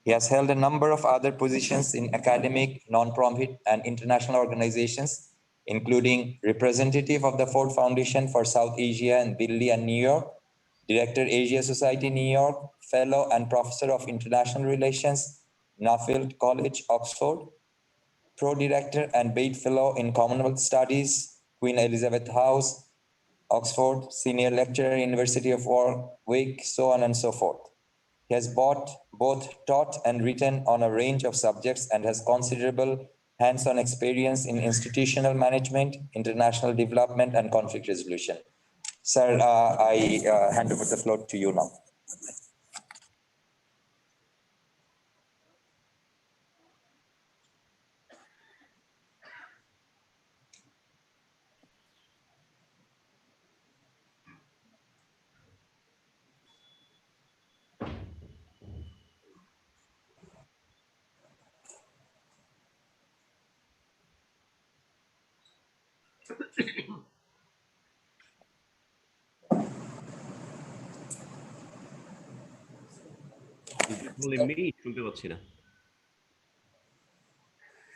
He has held a number of other positions in academic, non-profit, and international organizations, including representative of the Ford Foundation for South Asia in Delhi and New York, Director, Asia Society, New York, Fellow and Professor of International Relations, Nuffield College, Oxford, Pro-Director and Bate Fellow in Commonwealth Studies, Queen Elizabeth House, Oxford, Senior Lecturer, University of Warwick, so on and so forth. He has both taught and written on a range of subjects and has considerable hands-on experience in institutional management, international development, and conflict resolution. Sir, I hand over the floor to you now.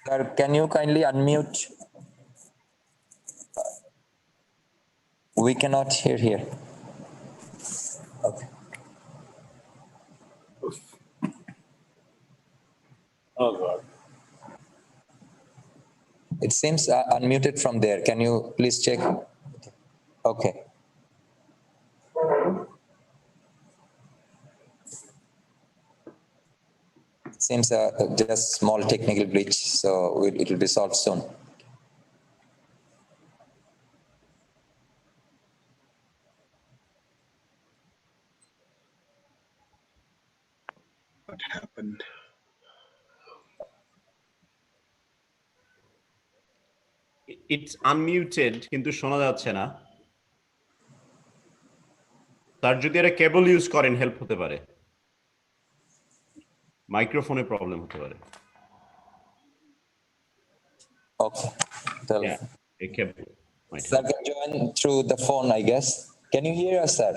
Sir, can you kindly unmute? We cannot hear here. Okay. Oh God. It seems unmuted from there. Can you please check? Okay. Seems just small technical glitch, so it will be solved soon. What happened? It's unmuted, কিন্তু শোনা যাচ্ছে না। তার যদি একটা কেবল use করেন help হতে পারে। মাইক্রোফোনে প্রবলেম হতে পারে। Okay. Yeah, a cable. Sir can join through the phone, I guess. Can you hear us, sir?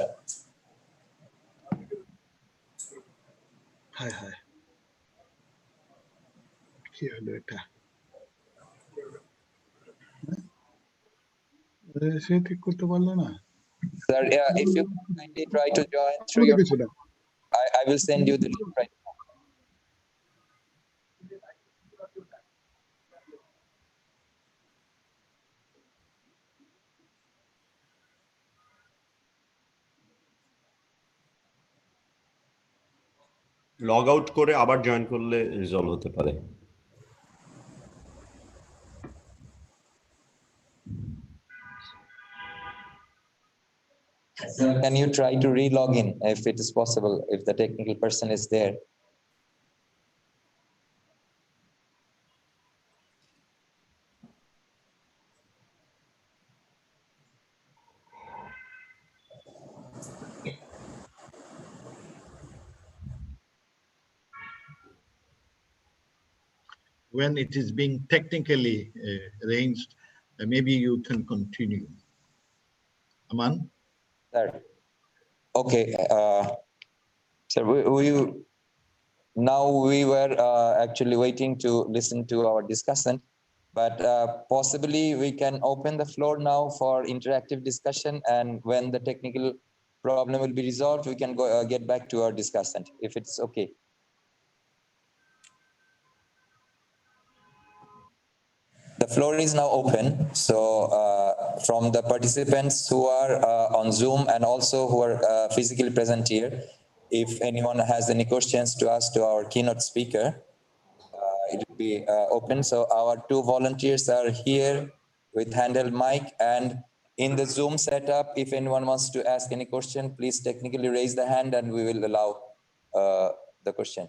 Hi. কি হলো এটা? সে ঠিক করতে পারলো না? Sir, yeah, if you kindly try to join through your phone, I will send you the link right now. Log out করে আবার join করলে রিজলভ হতে পারে। Sir, can you try to re-log in if it is possible, if the technical person is there? When it is being technically arranged, maybe you can continue. Aman? Sir. Okay. Sir, now we were actually waiting to listen to our discussant, but possibly we can open the floor now for interactive discussion, and when the technical problem will be resolved, we can go get back to our discussant, if it's okay. The floor is now open. So from the participants who are on Zoom and also who are physically present here, if anyone has any questions to ask to our keynote speaker, it will be open. So our two volunteers are here with handheld mic, and in the Zoom setup, if anyone wants to ask any question, please technically raise the hand and we will allow the question.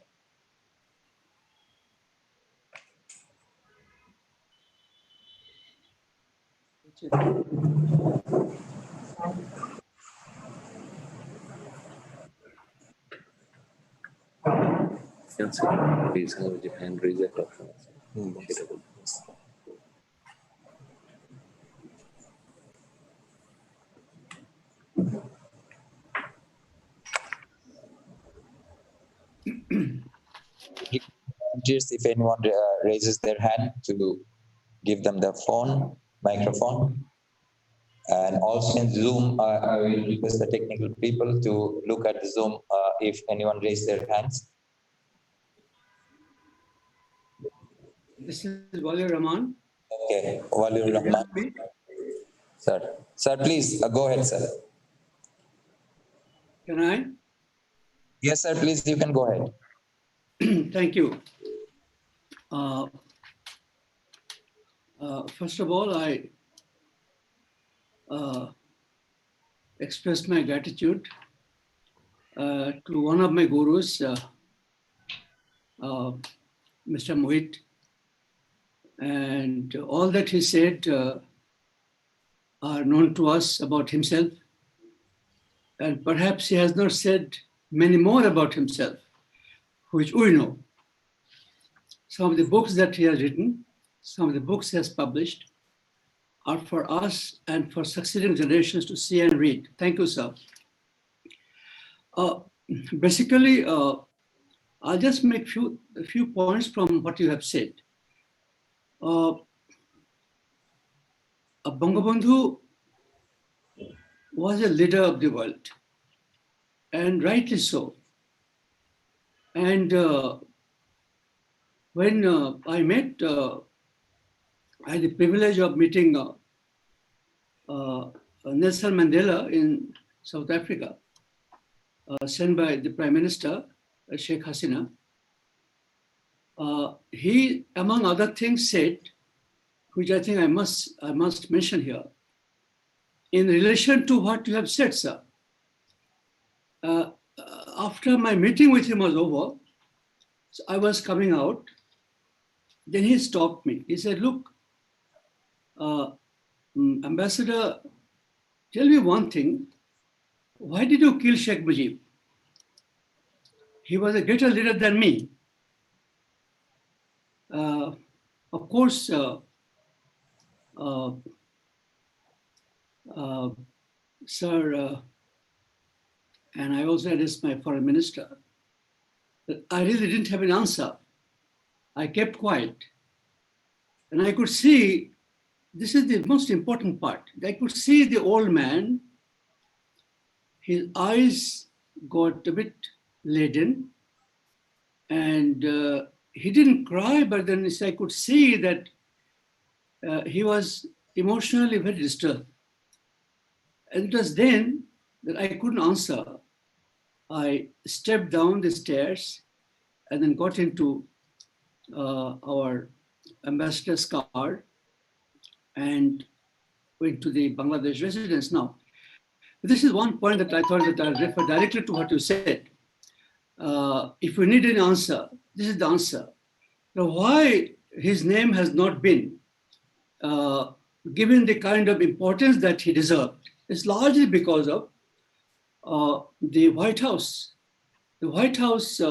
Please have the hand raise that option. If anyone raises their hand, to give them the phone, microphone. And also in Zoom, I will request the technical people to look at the Zoom if anyone raises their hands. This is Rahman. Okay, Rahman. Sir, please go ahead, sir. Can I? Yes, sir, please, you can go ahead. Thank you. First of all, I express my gratitude to one of my gurus, Mr. Muhith, and all that he said are known to us about himself, and perhaps he has not said many more about himself, which we know. Some of the books that he has written, some of the books he has published are for us and for succeeding generations to see and read. Thank you, sir. Basically, I'll just make a few points from what you have said. Bangabandhu was a leader of the world, and rightly so. And when I had the privilege of meeting Nelson Mandela in South Africa, sent by the Prime Minister, Sheikh Hasina. He, among other things, said, which I think I must mention here, in relation to what you have said, sir. After my meeting with him was over, so I was coming out. Then he stopped me. He said, look, Ambassador, tell me one thing. Why did you kill Sheikh Mujib? He was a greater leader than me. Of course, sir, and I also addressed my foreign minister, that I really didn't have an answer. I kept quiet. And I could see, this is the most important part, I could see the old man, his eyes got a bit leaden, and he didn't cry, but then I could see that he was emotionally very disturbed. And it was then that I couldn't answer. I stepped down the stairs and then got into our ambassador's car and went to the Bangladesh residence. Now, this is one point that I thought that I'll refer directly to what you said. If we need an answer, this is the answer. Now, why his name has not been given the kind of importance that he deserved is largely because of the White House. The White House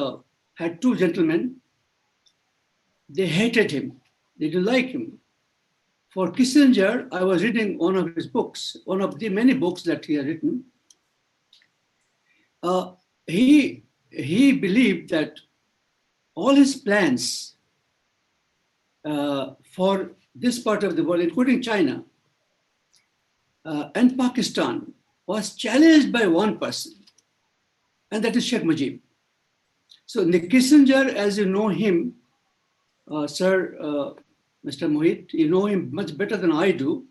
had two gentlemen. They hated him. They didn't like him. For Kissinger, I was reading one of his books, one of the many books that he had written. He believed that all his plans for this part of the world, including China and Pakistan, was challenged by one person, and that is Sheikh Mujib. So Nick Kissinger, as you know him, sir, Mr. Muhith, you know him much better than I do.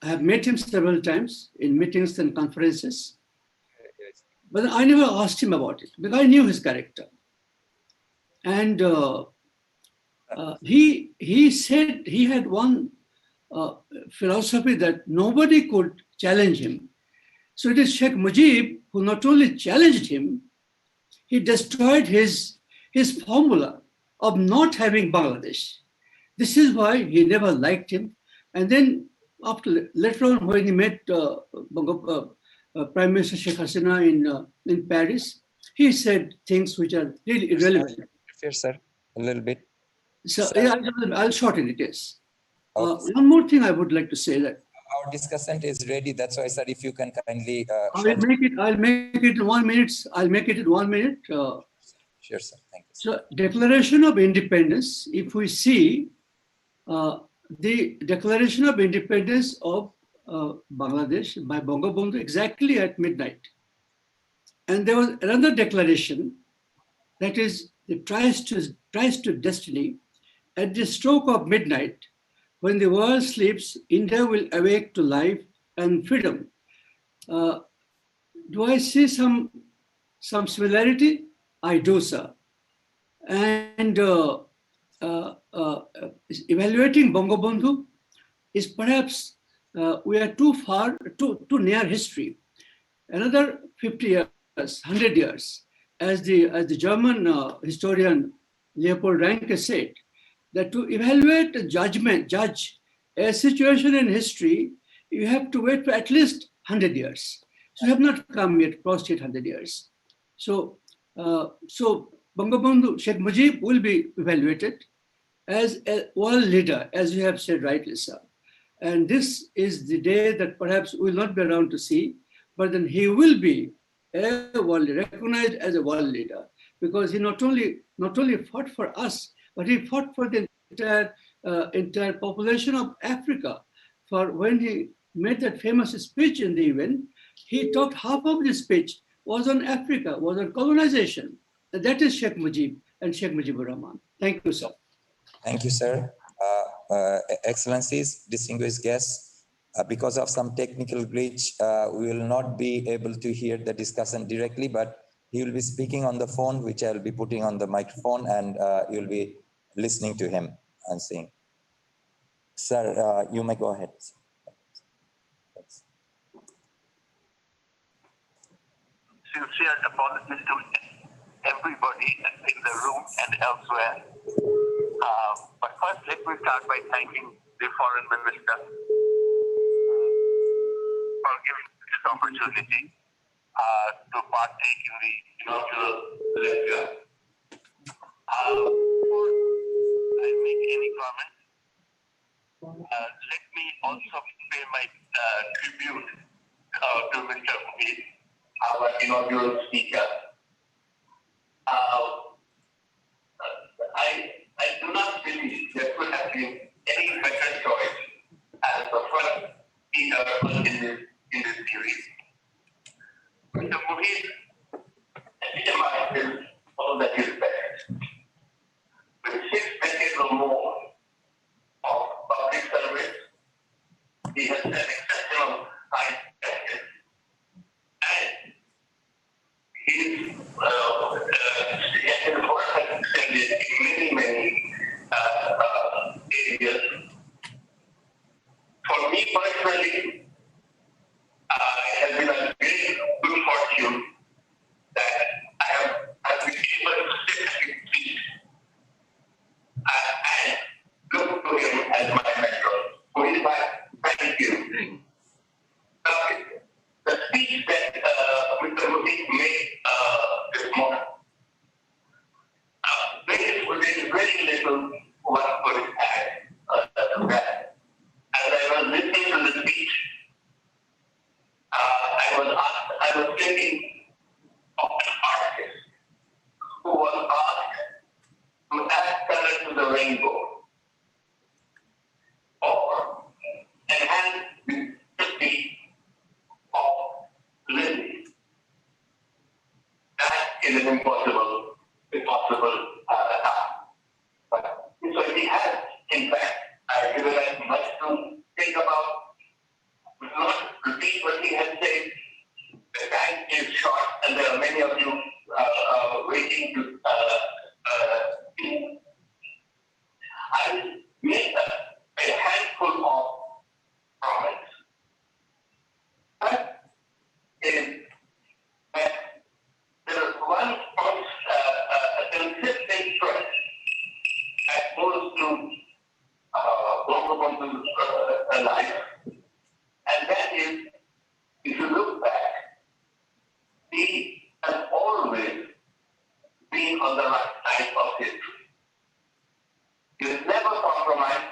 I have met him several times in meetings and conferences, but I never asked him about it because I knew his character. And he said he had one philosophy that nobody could challenge him. So it is Sheikh Mujib who not only challenged him, he destroyed his formula of not having Bangladesh. This is why he never liked him. And then later on, when he met Prime Minister Sheikh Hasina in Paris, he said things which are really irrelevant. Yes, sir, a little bit. So yeah, I'll shorten it, yes. One more thing I would like to say that our discussant is ready. That's why, sir, if you can kindly. I'll make it in 1 minute. I'll make it in 1 minute. Sure, sir. Thank you. So, Declaration of Independence. If we see the Declaration of Independence of Bangladesh by Bangabandhu exactly at midnight, and there was another declaration that is the tries to destiny at the stroke of midnight. When the world sleeps, India will awake to life and freedom. Do I see some similarity? I do, sir. And evaluating Bangabandhu is perhaps we are too near history. Another 50 years, 100 years, as the German historian Leopold Ranke said, that to evaluate judge a situation in history, you have to wait for at least 100 years. So we have not come yet, crossed 100 years. So Bangabandhu, Sheikh Mujib will be evaluated as a world leader, as you have said rightly, sir. And this is the day that perhaps we will not be around to see, but then he will be a world recognized as a world leader, because he not only fought for us, but he fought for the entire population of Africa. For when he made that famous speech in the event, he talked, half of the speech was on Africa, was on colonization. And that is Sheikh Mujib and Sheikh Mujibur Rahman. Thank you, sir. Thank you, sir. Excellencies, distinguished guests, because of some technical glitch, we will not be able to hear the discussion directly, but he will be speaking on the phone, which I will be putting on the microphone, and you'll be listening to him and seeing. Sir, you may go ahead. Sincere apologies to everybody in the room and elsewhere. But first, let me start by thanking the Foreign Minister for giving this opportunity to partake in the inaugural lecture. Before I make any comments, let me also pay my tribute to Mr. Momen, our inaugural speaker. I do not believe there could have been any better choice as the first speaker in this series. Mr. Momen epitomizes all that is best. With 6 decades or more of public service, he has an exceptional high standard. And his work has extended in many areas. For me personally, it has been a great good fortune that I have been able to sit at his feet and look to him as my mentor. So in fact, thank you. The speech that Mr. Mujib made this morning, there is very little one could add to that. As I was listening to the speech, I was thinking of an artist who was asked to add color to the rainbow or enhance the beauty of living. That is an impossible task. But so he has, in fact, given us much to think about. We will not repeat what he has said. The time is short, and there are many of you waiting to speak. I will make a handful of comments. First is that there is one consistent thread that goes to Bangabandhu's life, and that is, if you look back, he has always been on the right side of history. He has never compromised,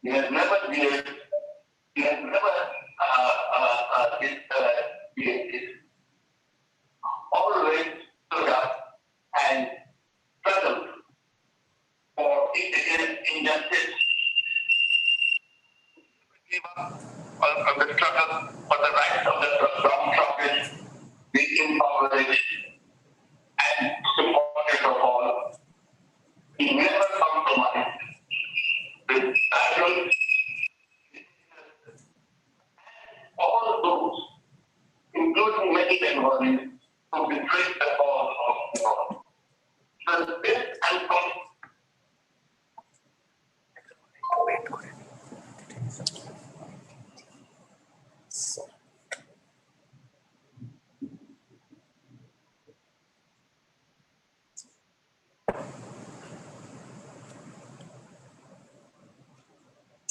he has never veered, he has never always stood up and struggled for injustice. Give up on the struggle for the rights of the downtrodden, the impoverished, and supporters of all. He never compromised with values. All those, including many Bengalis, who betrayed the cause of God. So this and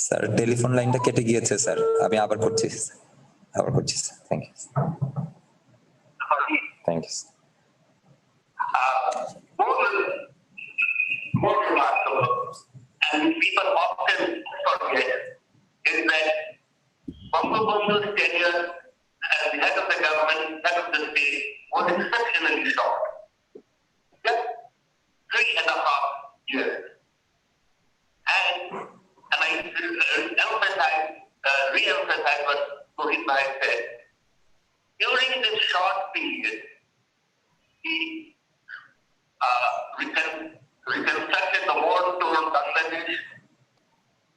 sir telephone লাইনটা কেটে গিয়েছে sir, আমি আবার করছি sir. Thank you thank you. More remarkable, and people often forget, is that Bangabandhu's tenure as the head of the government, head of the state, was exceptionally short. Just 3.5 years. And I re-emphasize what Mohit Bhai said. During this short period, he reconstructed the war-torn Bangladesh,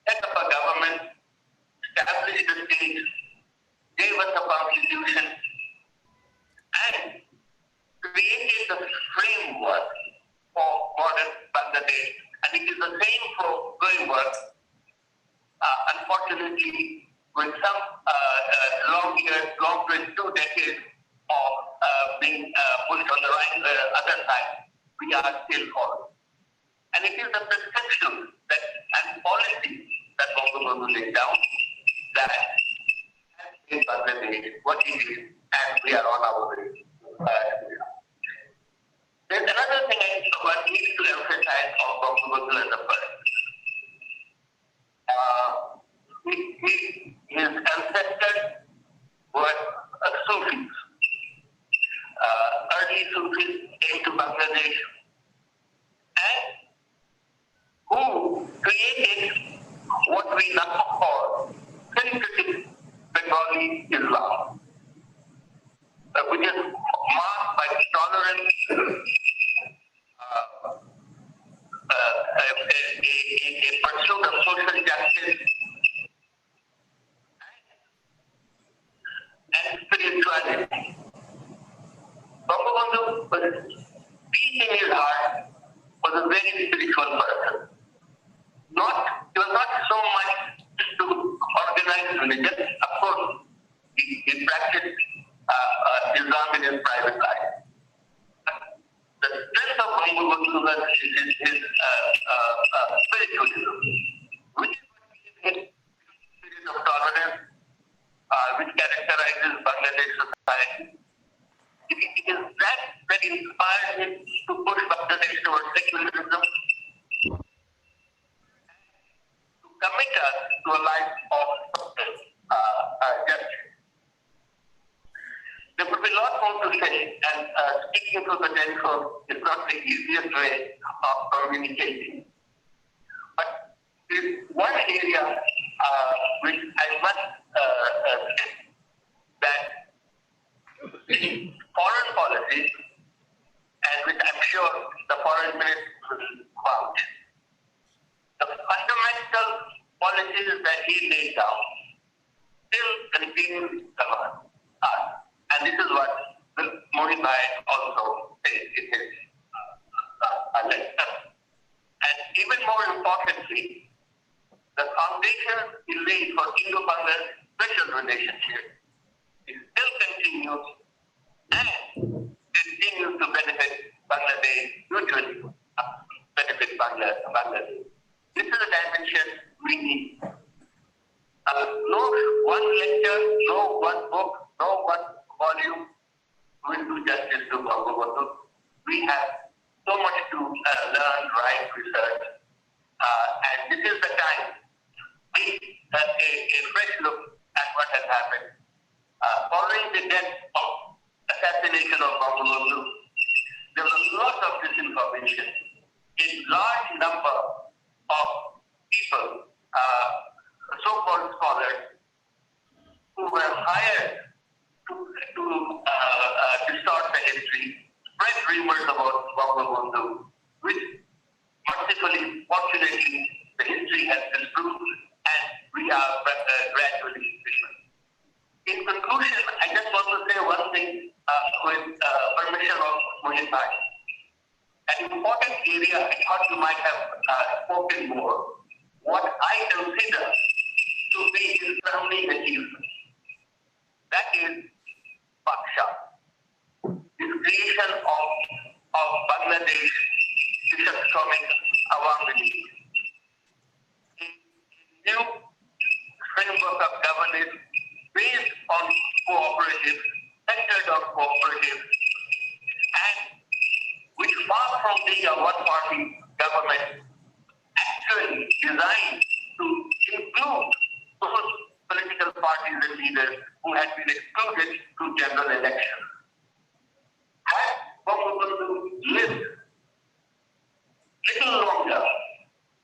set up a government, established the state, gave us a constitution, and created the framework for modern Bangladesh. And it is the same framework, unfortunately, with some long years, 2 decades of being pushed on the other side, we are still following. And it is the perception that and policy that Bangabandhu laid down that has made Bangladesh what it is, and we are on our way. There's another thing I need to emphasize on Bangabandhu as a person. His ancestors were Sufis. Early Sufis came to Bangladesh and who created what we now call synthetic Bengali Islam, which is marked by tolerance, a pursuit of social justice, and spirituality. Bangabandhu was deep in his heart, was a very spiritual person. He was not so much to organize religion. Of course, he practiced Islam in his private life. The strength of Bangabandhu was his spiritualism, which is what gave him spirit of tolerance, which characterizes Bangladesh society. It is that inspired him to push Bangladesh towards secularism, to commit us to a life of justice. There would be a lot more to say, and speaking to the telephone is not the easiest way of communicating. But there is one area which I must say that foreign policy, and which I'm sure the foreign minister will vouch, the fundamental policies that he laid down still continue to govern us. And this is what Mohit Bhai also said in his lecture. And even more importantly, the foundation he laid for Indo-Bangladesh special relationship still continues and continues to benefit Bangladesh, mutually benefit Bangladesh. This is a dimension we need. No one lecture, no one book, no one volume will do justice to Bangabandhu. We have so much to learn, write, research, and this is the time we have a fresh look at what has happened. Following the death of assassination of Bangabandhu, there was a lot of disinformation. A large number of people, so-called scholars, who were hired to distort the history, spread rumors about Bangabandhu, which mercifully, fortunately, the history has disproved, and we are gradually different. In conclusion, I just want to say one thing with permission of Mohit Bhai. An important area I thought you might have spoken more, what I consider to be his crowning achievement. That is Baksha, his creation of Bangladesh Islamic Awami League. A new framework of governance based on cooperative, centered on cooperative, and which far from being a one-party government, actually designed to include those political parties Muslim leaders who had been excluded through general election. Had Bangabandhu lived little longer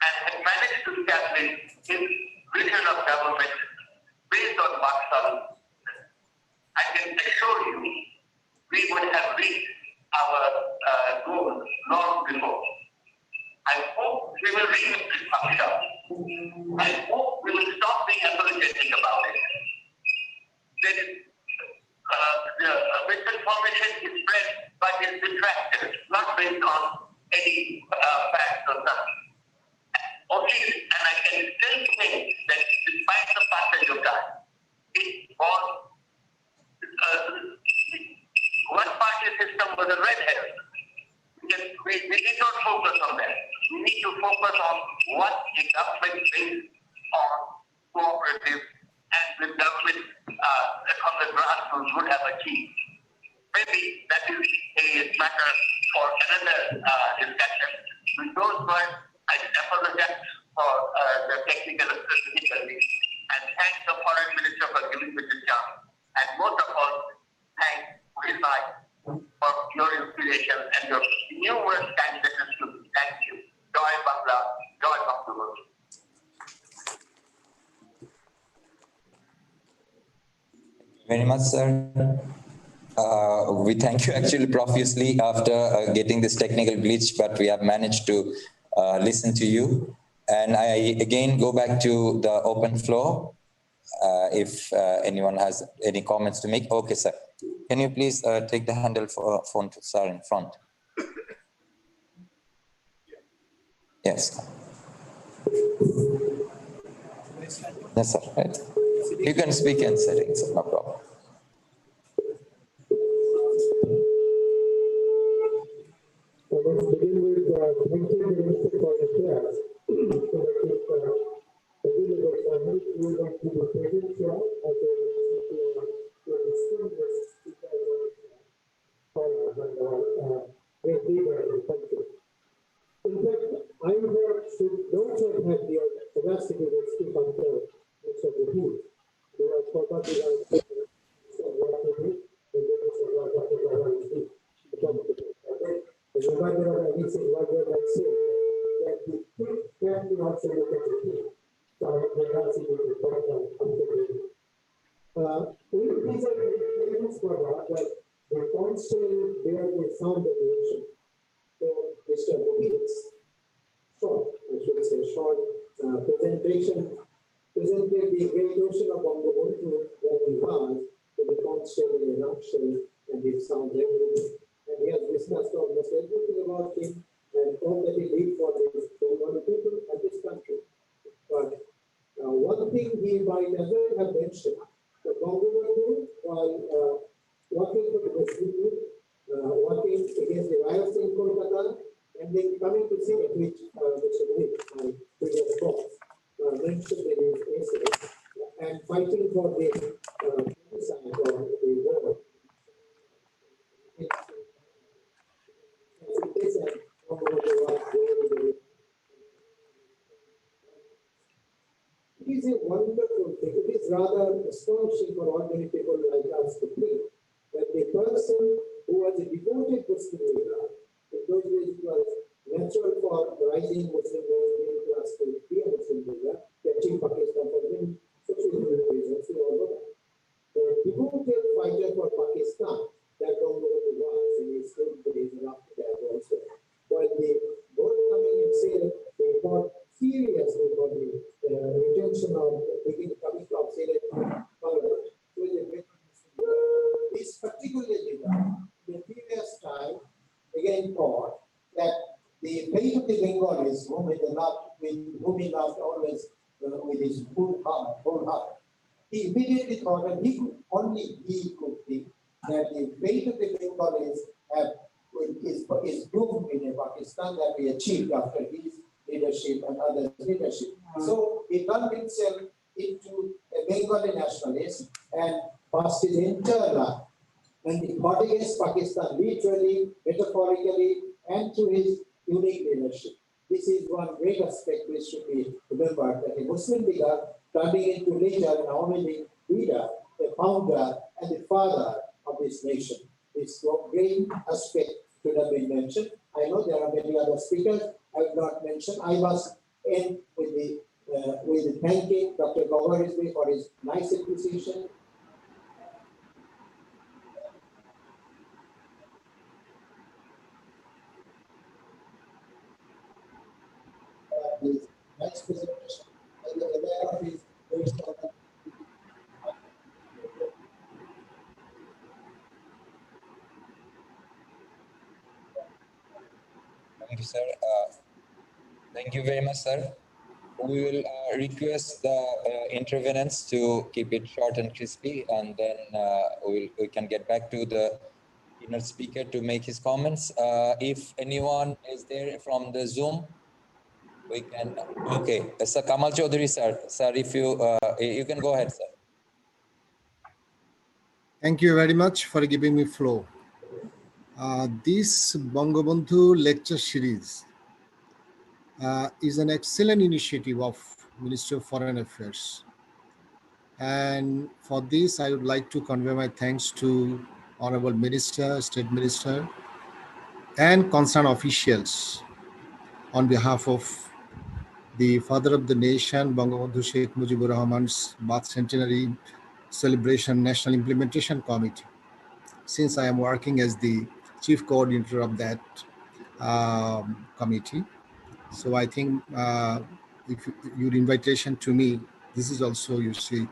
and had managed to establish his vision of government based on Marxism, I can assure you we would have reached our goals long before. I hope we will reach this function. I hope we will stop being apologetic about it. There is the misinformation is spread by its detractors, not based on any facts or nothing. Only, and I can still say that despite the passage of time, it was one-party system was a red herring. We need not focus on that. We need to focus on what a government based on cooperative and the government from the grassroots would have achieved. Maybe that is a matter for another discussion. With those words, I apologize for the technical difficulties and thank the Foreign Minister for giving me this chance. And most of all, thank Mujib for your inspiration and your numerous candidates to me. Thank you. Joy Bangla, Joy Abdul. Very much, sir. We thank you actually profusely after getting this technical glitch, but we have managed to listen to you. And I again go back to the open floor. If anyone has any comments to make. Okay, sir. Can you please take the handle for phone to sir in front? Yes. Yes, sir. Right. You can speak in settings, no problem. Let's begin with thank you, Minister, for your class. We would like to do a credit share as a distinguished speaker and great leader in the country. In fact, I don't have the audacity to speak after Mr. Mujib, who has forgotten our statement of what to do, and then Mr. Rahman is the reminder of anything what they might say, that the quick can be also look at the key. So I have the capacity to talk on updating. These are elements for that the council where they found the nation. So Mr. Mujib's short presentation presented the great notion of Bangabandhu that he was with the council in a nutshell and his sound everything. And he has discussed almost everything about him and all that he did for the people and this country. But one thing he might as well have mentioned, that Bangabandhu, while working for the Muslim League, working against the riots in Kolkata, and then coming to see it, which Mr. Mujib, my previous boss, mentioned in his essay, and fighting for the genocide or the war. It is a wonderful thing. It is rather astonishing for ordinary people like us to think that the person who was a devoted Muslim leader, in those days it was natural for rising Muslim middle class to be a Muslim leader, to achieve Pakistan for many social reasons. The devoted fighter for Pakistan, that Bangabandhu was in his own days and after that also. While they both coming and say they fought seriously for the retention of coming from Syria to Bangladesh. This particular leader, in the previous time, again thought that the fate of the Bengalis, whom he loved always with his whole heart, he immediately thought that he could think that the fate of the Bengalis is doomed in a Pakistan that we achieved after his leadership and others' leadership. So he turned himself into a Bengali nationalist and passed his entire life. And he fought against Pakistan literally, metaphorically, and through his unique leadership. This is one great aspect which should be remembered, that a Muslim leader turning into leader in Awami League leader, the founder, and the father of this nation. This great aspect should have been mentioned. I know there are many other speakers I will not mention. I must end with thanking Dr. Govarisby for his nice appreciation. His nice presentation and the aware of his very strong. Thank you, sir. Thank you very much, sir. We will request the intervenants to keep it short and crispy, and then we can get back to the keynote speaker to make his comments. If anyone is there from the Zoom, we can. Okay, Sir Kamal Chaudhary, sir. Sir, if you can go ahead, sir. Thank you very much for giving me flow. This Bangabandhu Lecture Series is an excellent initiative of Ministry of Foreign Affairs. And for this, I would like to convey my thanks to Honorable Minister, State Minister, and concerned officials on behalf of the Father of the Nation, Bangabandhu Sheikh Mujibur Rahman's birth centenary celebration National Implementation Committee, since I am working as the chief coordinator of that committee. So I think if your invitation to me, this is also, you see,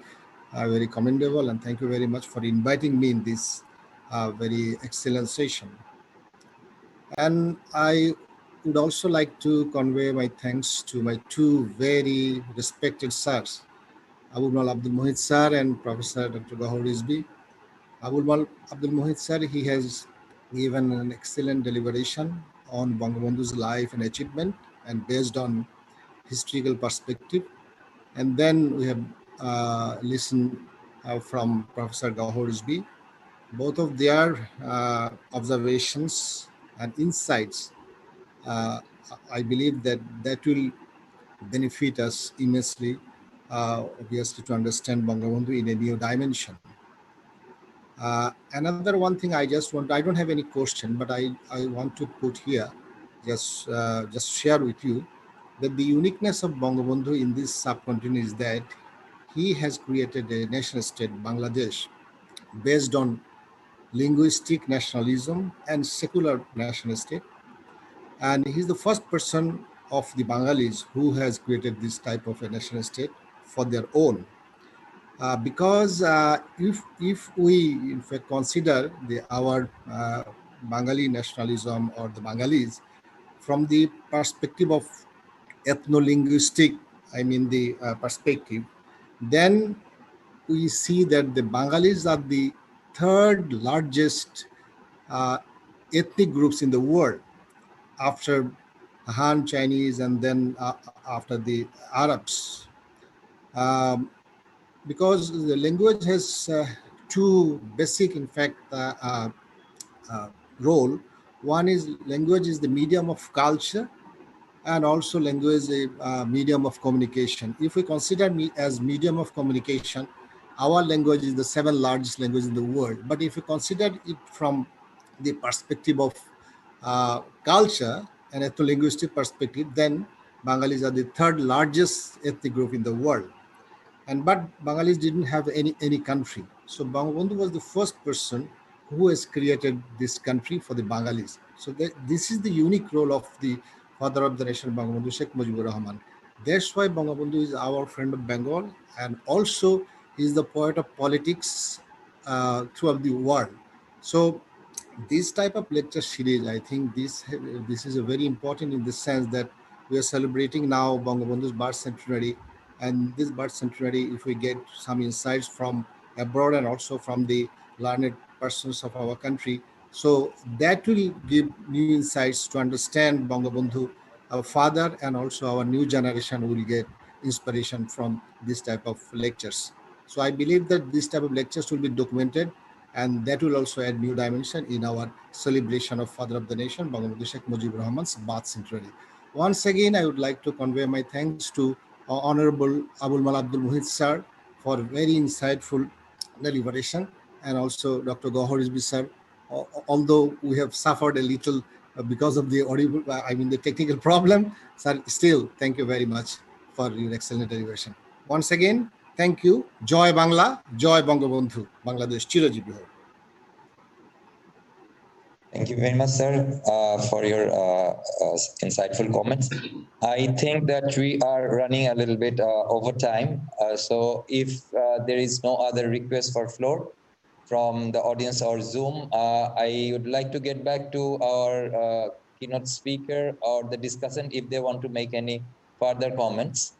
very commendable, and thank you very much for inviting me in this very excellent session. And I would also like to convey my thanks to my two very respected sirs, Abdul Muhith sir and Professor Dr. Gahor Rizvi. Abdul Muhith sir, he has given an excellent deliberation on Bangabandhu's life and achievement, and based on historical perspective. And then we have listened from Professor Gahor Rizvi. Both of their observations and insights, I believe that will benefit us immensely, obviously, to understand Bangabandhu in a new dimension. Another one thing I don't have any question, but I want to put here, just share with you, that the uniqueness of Bangabandhu in this subcontinent is that he has created a nation state, Bangladesh, based on linguistic nationalism and secular nation state. And he's the first person of the Bengalis who has created this type of a nation state for their own. Because if we in fact consider our Bengali nationalism or the Bengalis from the perspective of ethno-linguistic, I mean the perspective, then we see that the Bengalis are the third largest ethnic groups in the world after Han Chinese and then after the Arabs. Because the language has two basic, in fact, role. One is language is the medium of culture, and also language is a medium of communication. If we consider me as medium of communication, our language is the 7th largest language in the world. But if we consider it from the perspective of culture and ethno-linguistic perspective, then Bengalis are the 3rd largest ethnic group in the world. But Bengalis didn't have any country. So Bangabandhu was the first person who has created this country for the Bengalis. So this is the unique role of the father of the nation, Bangabandhu Sheikh Mujibur Rahman. That's why Bangabandhu is our friend of Bengal, and also is the poet of politics throughout the world. So this type of lecture series, I think this is a very important in the sense that we are celebrating now Bangabandhu's birth centenary. And this birth centenary, if we get some insights from abroad and also from the learned persons of our country, so that will give new insights to understand Bangabandhu, our father, and also our new generation will get inspiration from this type of lectures. So I believe that this type of lectures will be documented, and that will also add new dimension in our celebration of Father of the Nation, Bangabandhu Sheikh Mujibur Rahman's birth centenary. Once again, I would like to convey my thanks to Honorable Abdul Muhith sir for very insightful deliberation, and also Dr. Gohar Rizvi sir. Although we have suffered a little because of the audible, the technical problem, sir, still thank you very much for your excellent deliberation. Once again, thank you. Joy Bangla, Joy Bangabandhu, Bangladesh Chirojibi Hoy. Thank you very much, sir, for your insightful comments. I think that we are running a little bit over time. So if there is no other request for floor from the audience or Zoom, I would like to get back to our keynote speaker or the discussant if they want to make any further comments.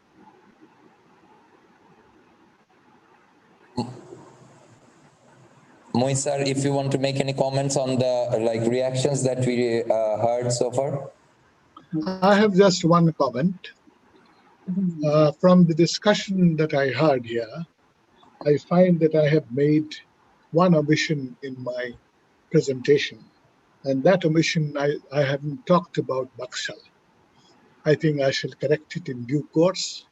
Mohit sir, if you want to make any comments on the reactions that we heard so far. I have just one comment. From the discussion that I heard here, I find that I have made one omission in my presentation, and that omission, I haven't talked about Bakshal. I think I shall correct it in due course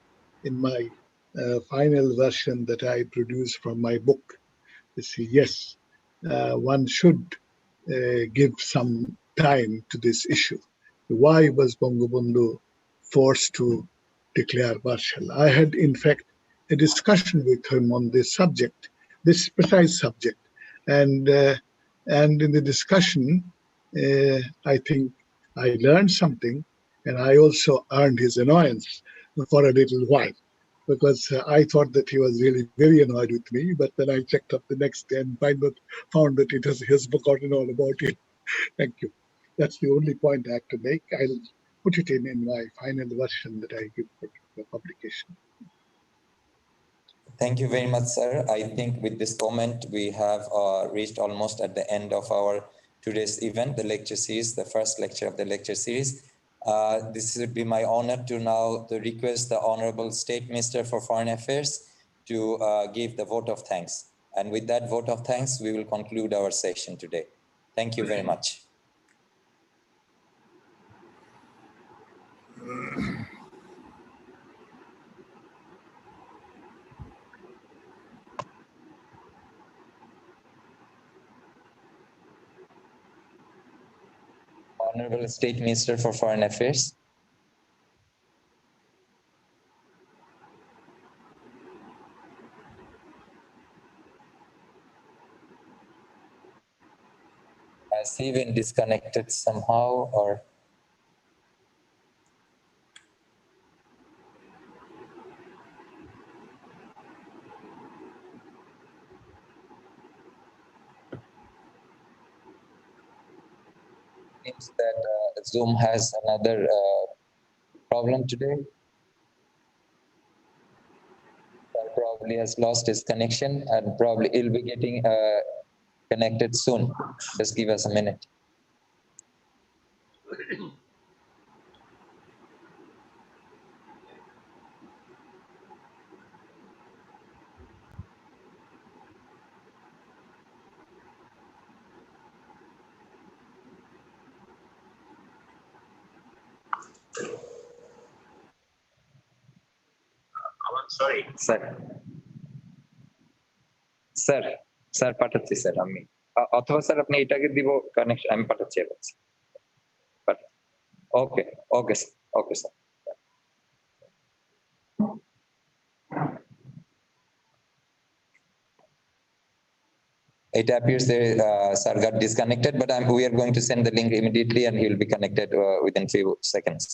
in my final version that I produce from my book. You see, yes, one should give some time to this issue. Why was Bangabandhu forced to declare Bakshal? I had, in fact, a discussion with him on this subject, this precise subject, and in the discussion, I think I learned something, and I also earned his annoyance for a little while, because I thought that he was really very annoyed with me. But then I checked up the next day and found that he has forgotten all about it. Thank you. That's the only point I have to make. I'll put it in my final version that I give for publication. Thank you very much, sir. I think with this comment, we have reached almost at the end of our today's event, the lecture series, the first lecture of the lecture series. This would be my honor to now request the Honorable State Minister for Foreign Affairs to give the vote of thanks. And with that vote of thanks, we will conclude our session today. Thank you very much. Honorable State Minister for Foreign Affairs. Has he been disconnected somehow or? Seems that Zoom has another problem today. Probably has lost his connection and probably he'll be getting connected soon. Just give us a minute. Sorry. Sir পাঠাচ্ছি sir আমি অথবা sir আপনি এটাকে দিব connection আমি পাঠাচ্ছি okay okay sir It appears the sir got disconnected, but we are going to send the link immediately and he will be connected within few seconds.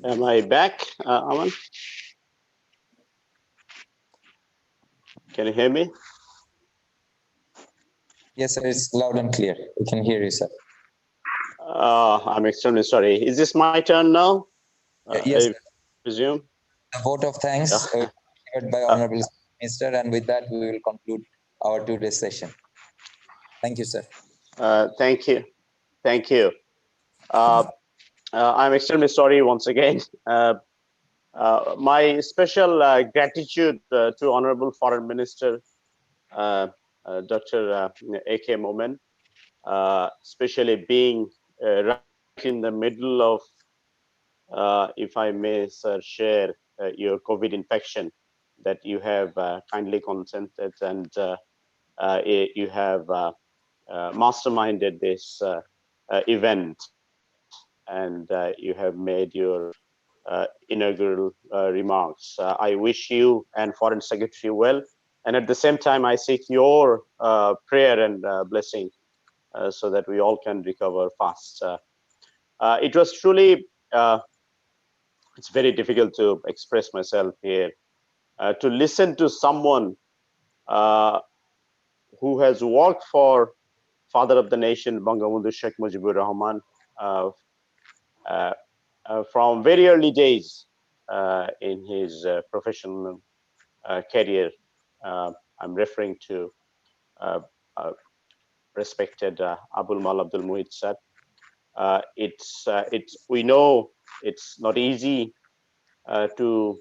Am I back, Aman? Can you hear me? Yes, sir, it's loud and clear. We can hear you, sir. I'm extremely sorry. Is this my turn now? Yes, I presume. the vote of thanks given by Honorable Minister, and with that, we will conclude our today's session. Thank you, sir. Thank you. Thank you. I'm extremely sorry once again. My special gratitude to Honorable Foreign Minister Dr. A.K. Momen, especially being right in the middle of, if I may, sir, share your COVID infection that you have kindly consented, and you have masterminded this event, and you have made your inaugural remarks. I wish you and Foreign Secretary well, and at the same time, I seek your prayer and blessing so that we all can recover fast. It was truly, it's very difficult to express myself here. To listen to someone who has worked for Father of the Nation, Bangabandhu Sheikh Mujibur Rahman, from very early days in his professional career. I'm referring to respected Abdul Muhith sir. We know it's not easy to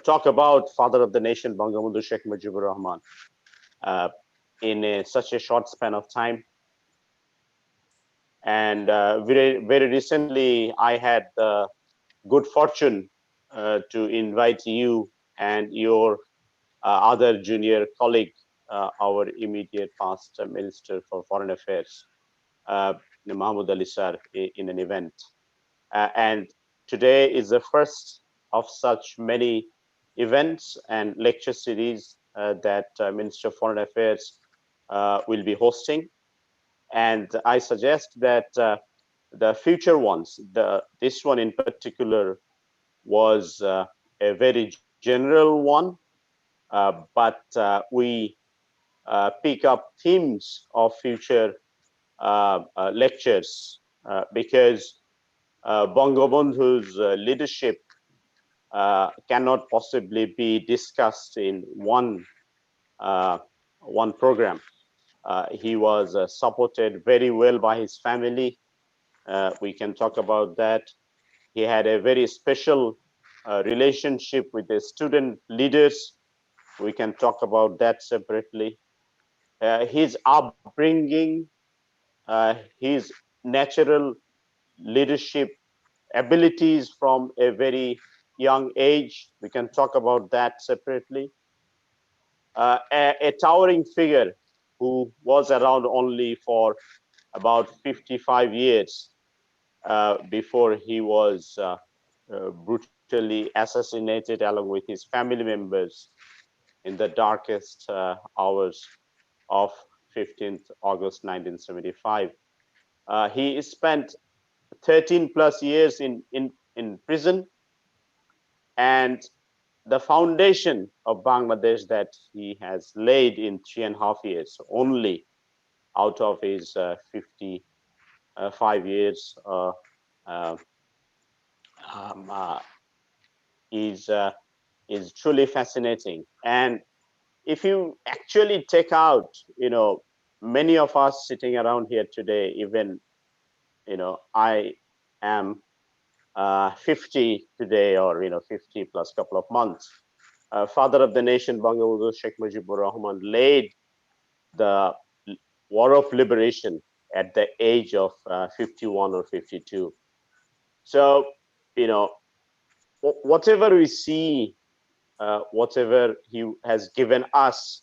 talk about Father of the Nation, Bangabandhu Sheikh Mujibur Rahman, in such a short span of time. And very recently, I had the good fortune to invite you and your other junior colleague, our immediate past Minister for Foreign Affairs, Mahmoud Ali sir, in an event. And today is the first of such many events and lecture series that Minister of Foreign Affairs will be hosting. And I suggest that the future ones, this one in particular was a very general one, but we pick up themes of future lectures because Bangabandhu's leadership cannot possibly be discussed in one program. He was supported very well by his family. We can talk about that. He had a very special relationship with the student leaders. We can talk about that separately. His upbringing, his natural leadership abilities from a very young age, we can talk about that separately. A towering figure who was around only for about 55 years before he was brutally assassinated along with his family members in the darkest hours of 15th August 1975. He spent 13 plus years in prison, and the foundation of Bangladesh that he has laid in 3.5 years only out of his 55 years is truly fascinating. And if you actually take out, many of us sitting around here today, even, I am 50 today, or 50 plus couple of months. Father of the Nation, Bangabandhu Sheikh Mujibur Rahman, laid the war of liberation at the age of 51 or 52. So, whatever we see, whatever he has given us,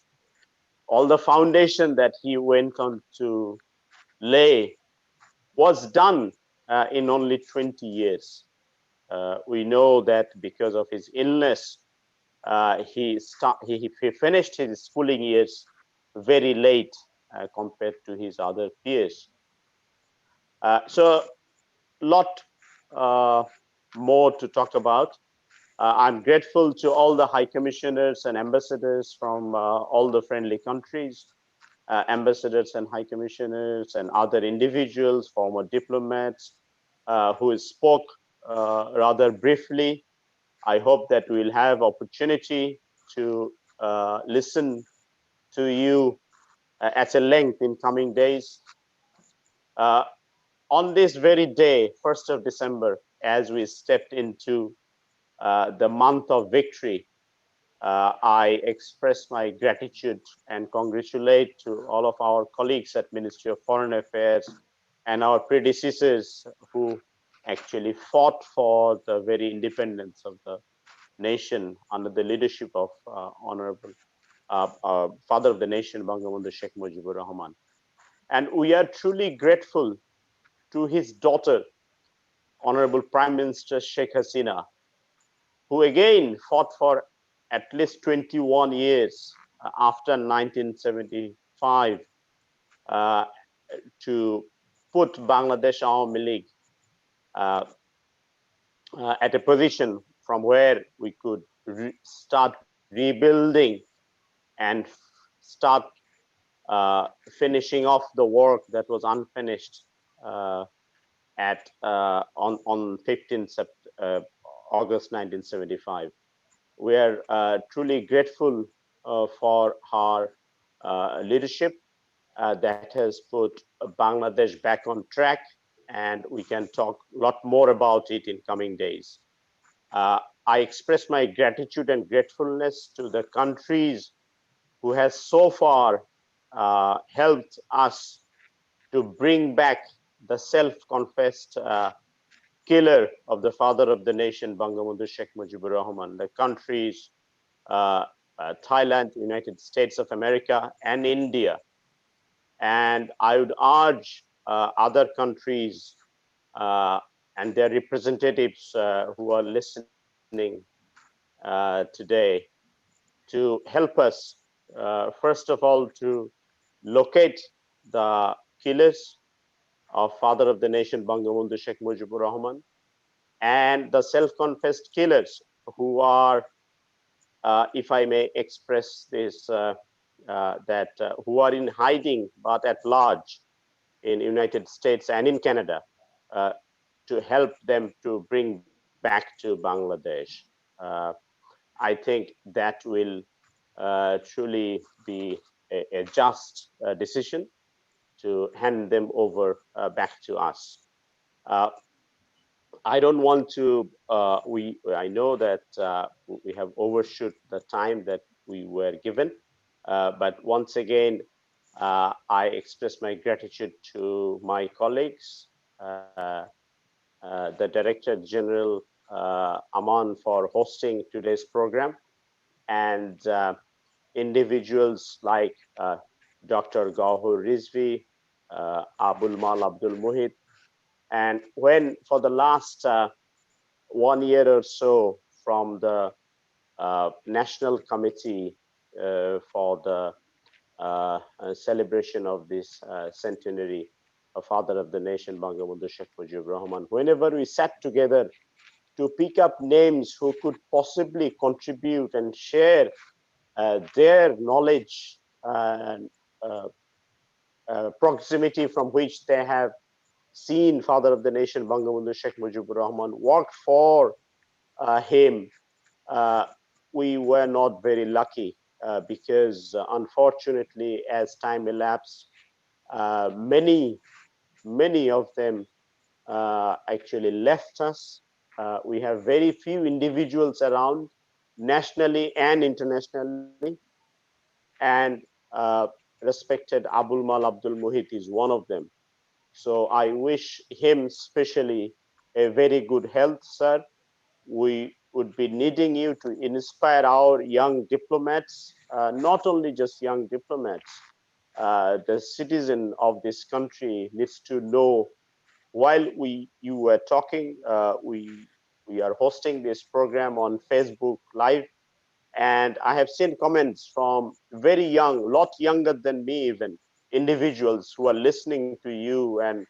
all the foundation that he went on to lay was done in only 20 years. We know that because of his illness, he finished his schooling years very late compared to his other peers. So lot more to talk about. I'm grateful to all the high commissioners and ambassadors from all the friendly countries, ambassadors and high commissioners and other individuals, former diplomats who spoke rather briefly. I hope that we'll have opportunity to listen to you at a length in coming days. On this very day, 1st of December, as we stepped into the month of victory, I express my gratitude and congratulate to all of our colleagues at Ministry of Foreign Affairs and our predecessors who actually fought for the very independence of the nation under the leadership of Honorable Father of the Nation, Bangabandhu Sheikh Mujibur Rahman. And we are truly grateful to his daughter, Honorable Prime Minister Sheikh Hasina, who again fought for at least 21 years after 1975 to put Bangladesh Awami League at a position from where we could start rebuilding and start finishing off the work that was unfinished on 15th August 1975. We are truly grateful for her leadership that has put Bangladesh back on track, and we can talk a lot more about it in coming days. I express my gratitude and gratefulness to the countries who has so far helped us to bring back the self-confessed killer of the father of the nation, Bangabandhu Sheikh Mujibur Rahman. The countries Thailand, United States of America, and India. And I would urge other countries and their representatives who are listening today to help us, first of all, to locate the killers of father of the nation, Bangabandhu Sheikh Mujibur Rahman, and the self-confessed killers who are, if I may express this, who are in hiding but at large in United States and in Canada, to help them to bring back to Bangladesh. I think that will truly be a just decision to hand them over back to us. I don't want to, I know that we have overshoot the time that we were given, but once again, I express my gratitude to my colleagues, the Director General Aman for hosting today's program, and individuals like Dr. Gauhur Rizvi, Abdul Muhith, and when for the last 1 year or so from the National Committee for the celebration of this centenary of Father of the Nation, Bangabandhu Sheikh Mujibur Rahman, whenever we sat together to pick up names who could possibly contribute and share their knowledge and proximity from which they have seen Father of the Nation, Bangabandhu Sheikh Mujibur Rahman, work for him, we were not very lucky because unfortunately, as time elapsed, many of them actually left us. We have very few individuals around, nationally and internationally, and respected Abdul Muhith is one of them. So I wish him especially a very good health, sir. We would be needing you to inspire our young diplomats, not only just young diplomats. The citizen of this country needs to know, while you were talking, we are hosting this program on Facebook Live, and I have seen comments from very young, lot younger than me even, individuals who are listening to you and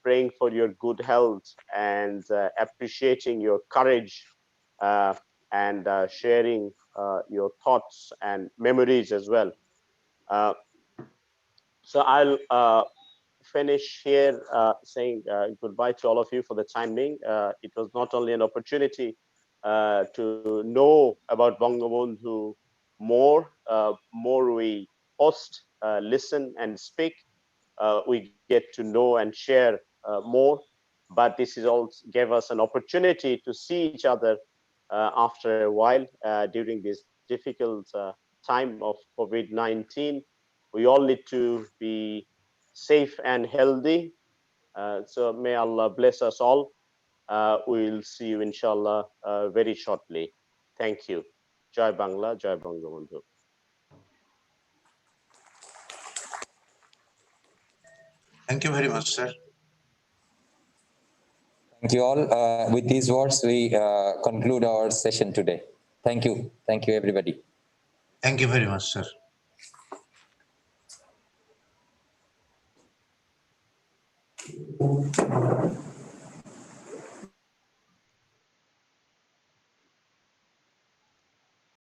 praying for your good health and appreciating your courage and sharing your thoughts and memories as well. So I'll finish here saying goodbye to all of you for the time being. It was not only an opportunity to know about Bangabandhu more, more we host, listen and speak, we get to know and share more. But this is also gave us an opportunity to see each other after a while during this difficult time of COVID-19. We all need to be safe and healthy. So may Allah bless us all. We'll see you inshallah very shortly. Thank you. Jai Bangla, Jai Bangabandhu. Thank you very much, sir. Thank you all. With these words, we conclude our session today. Thank you. Thank you, everybody. Thank you very much, sir.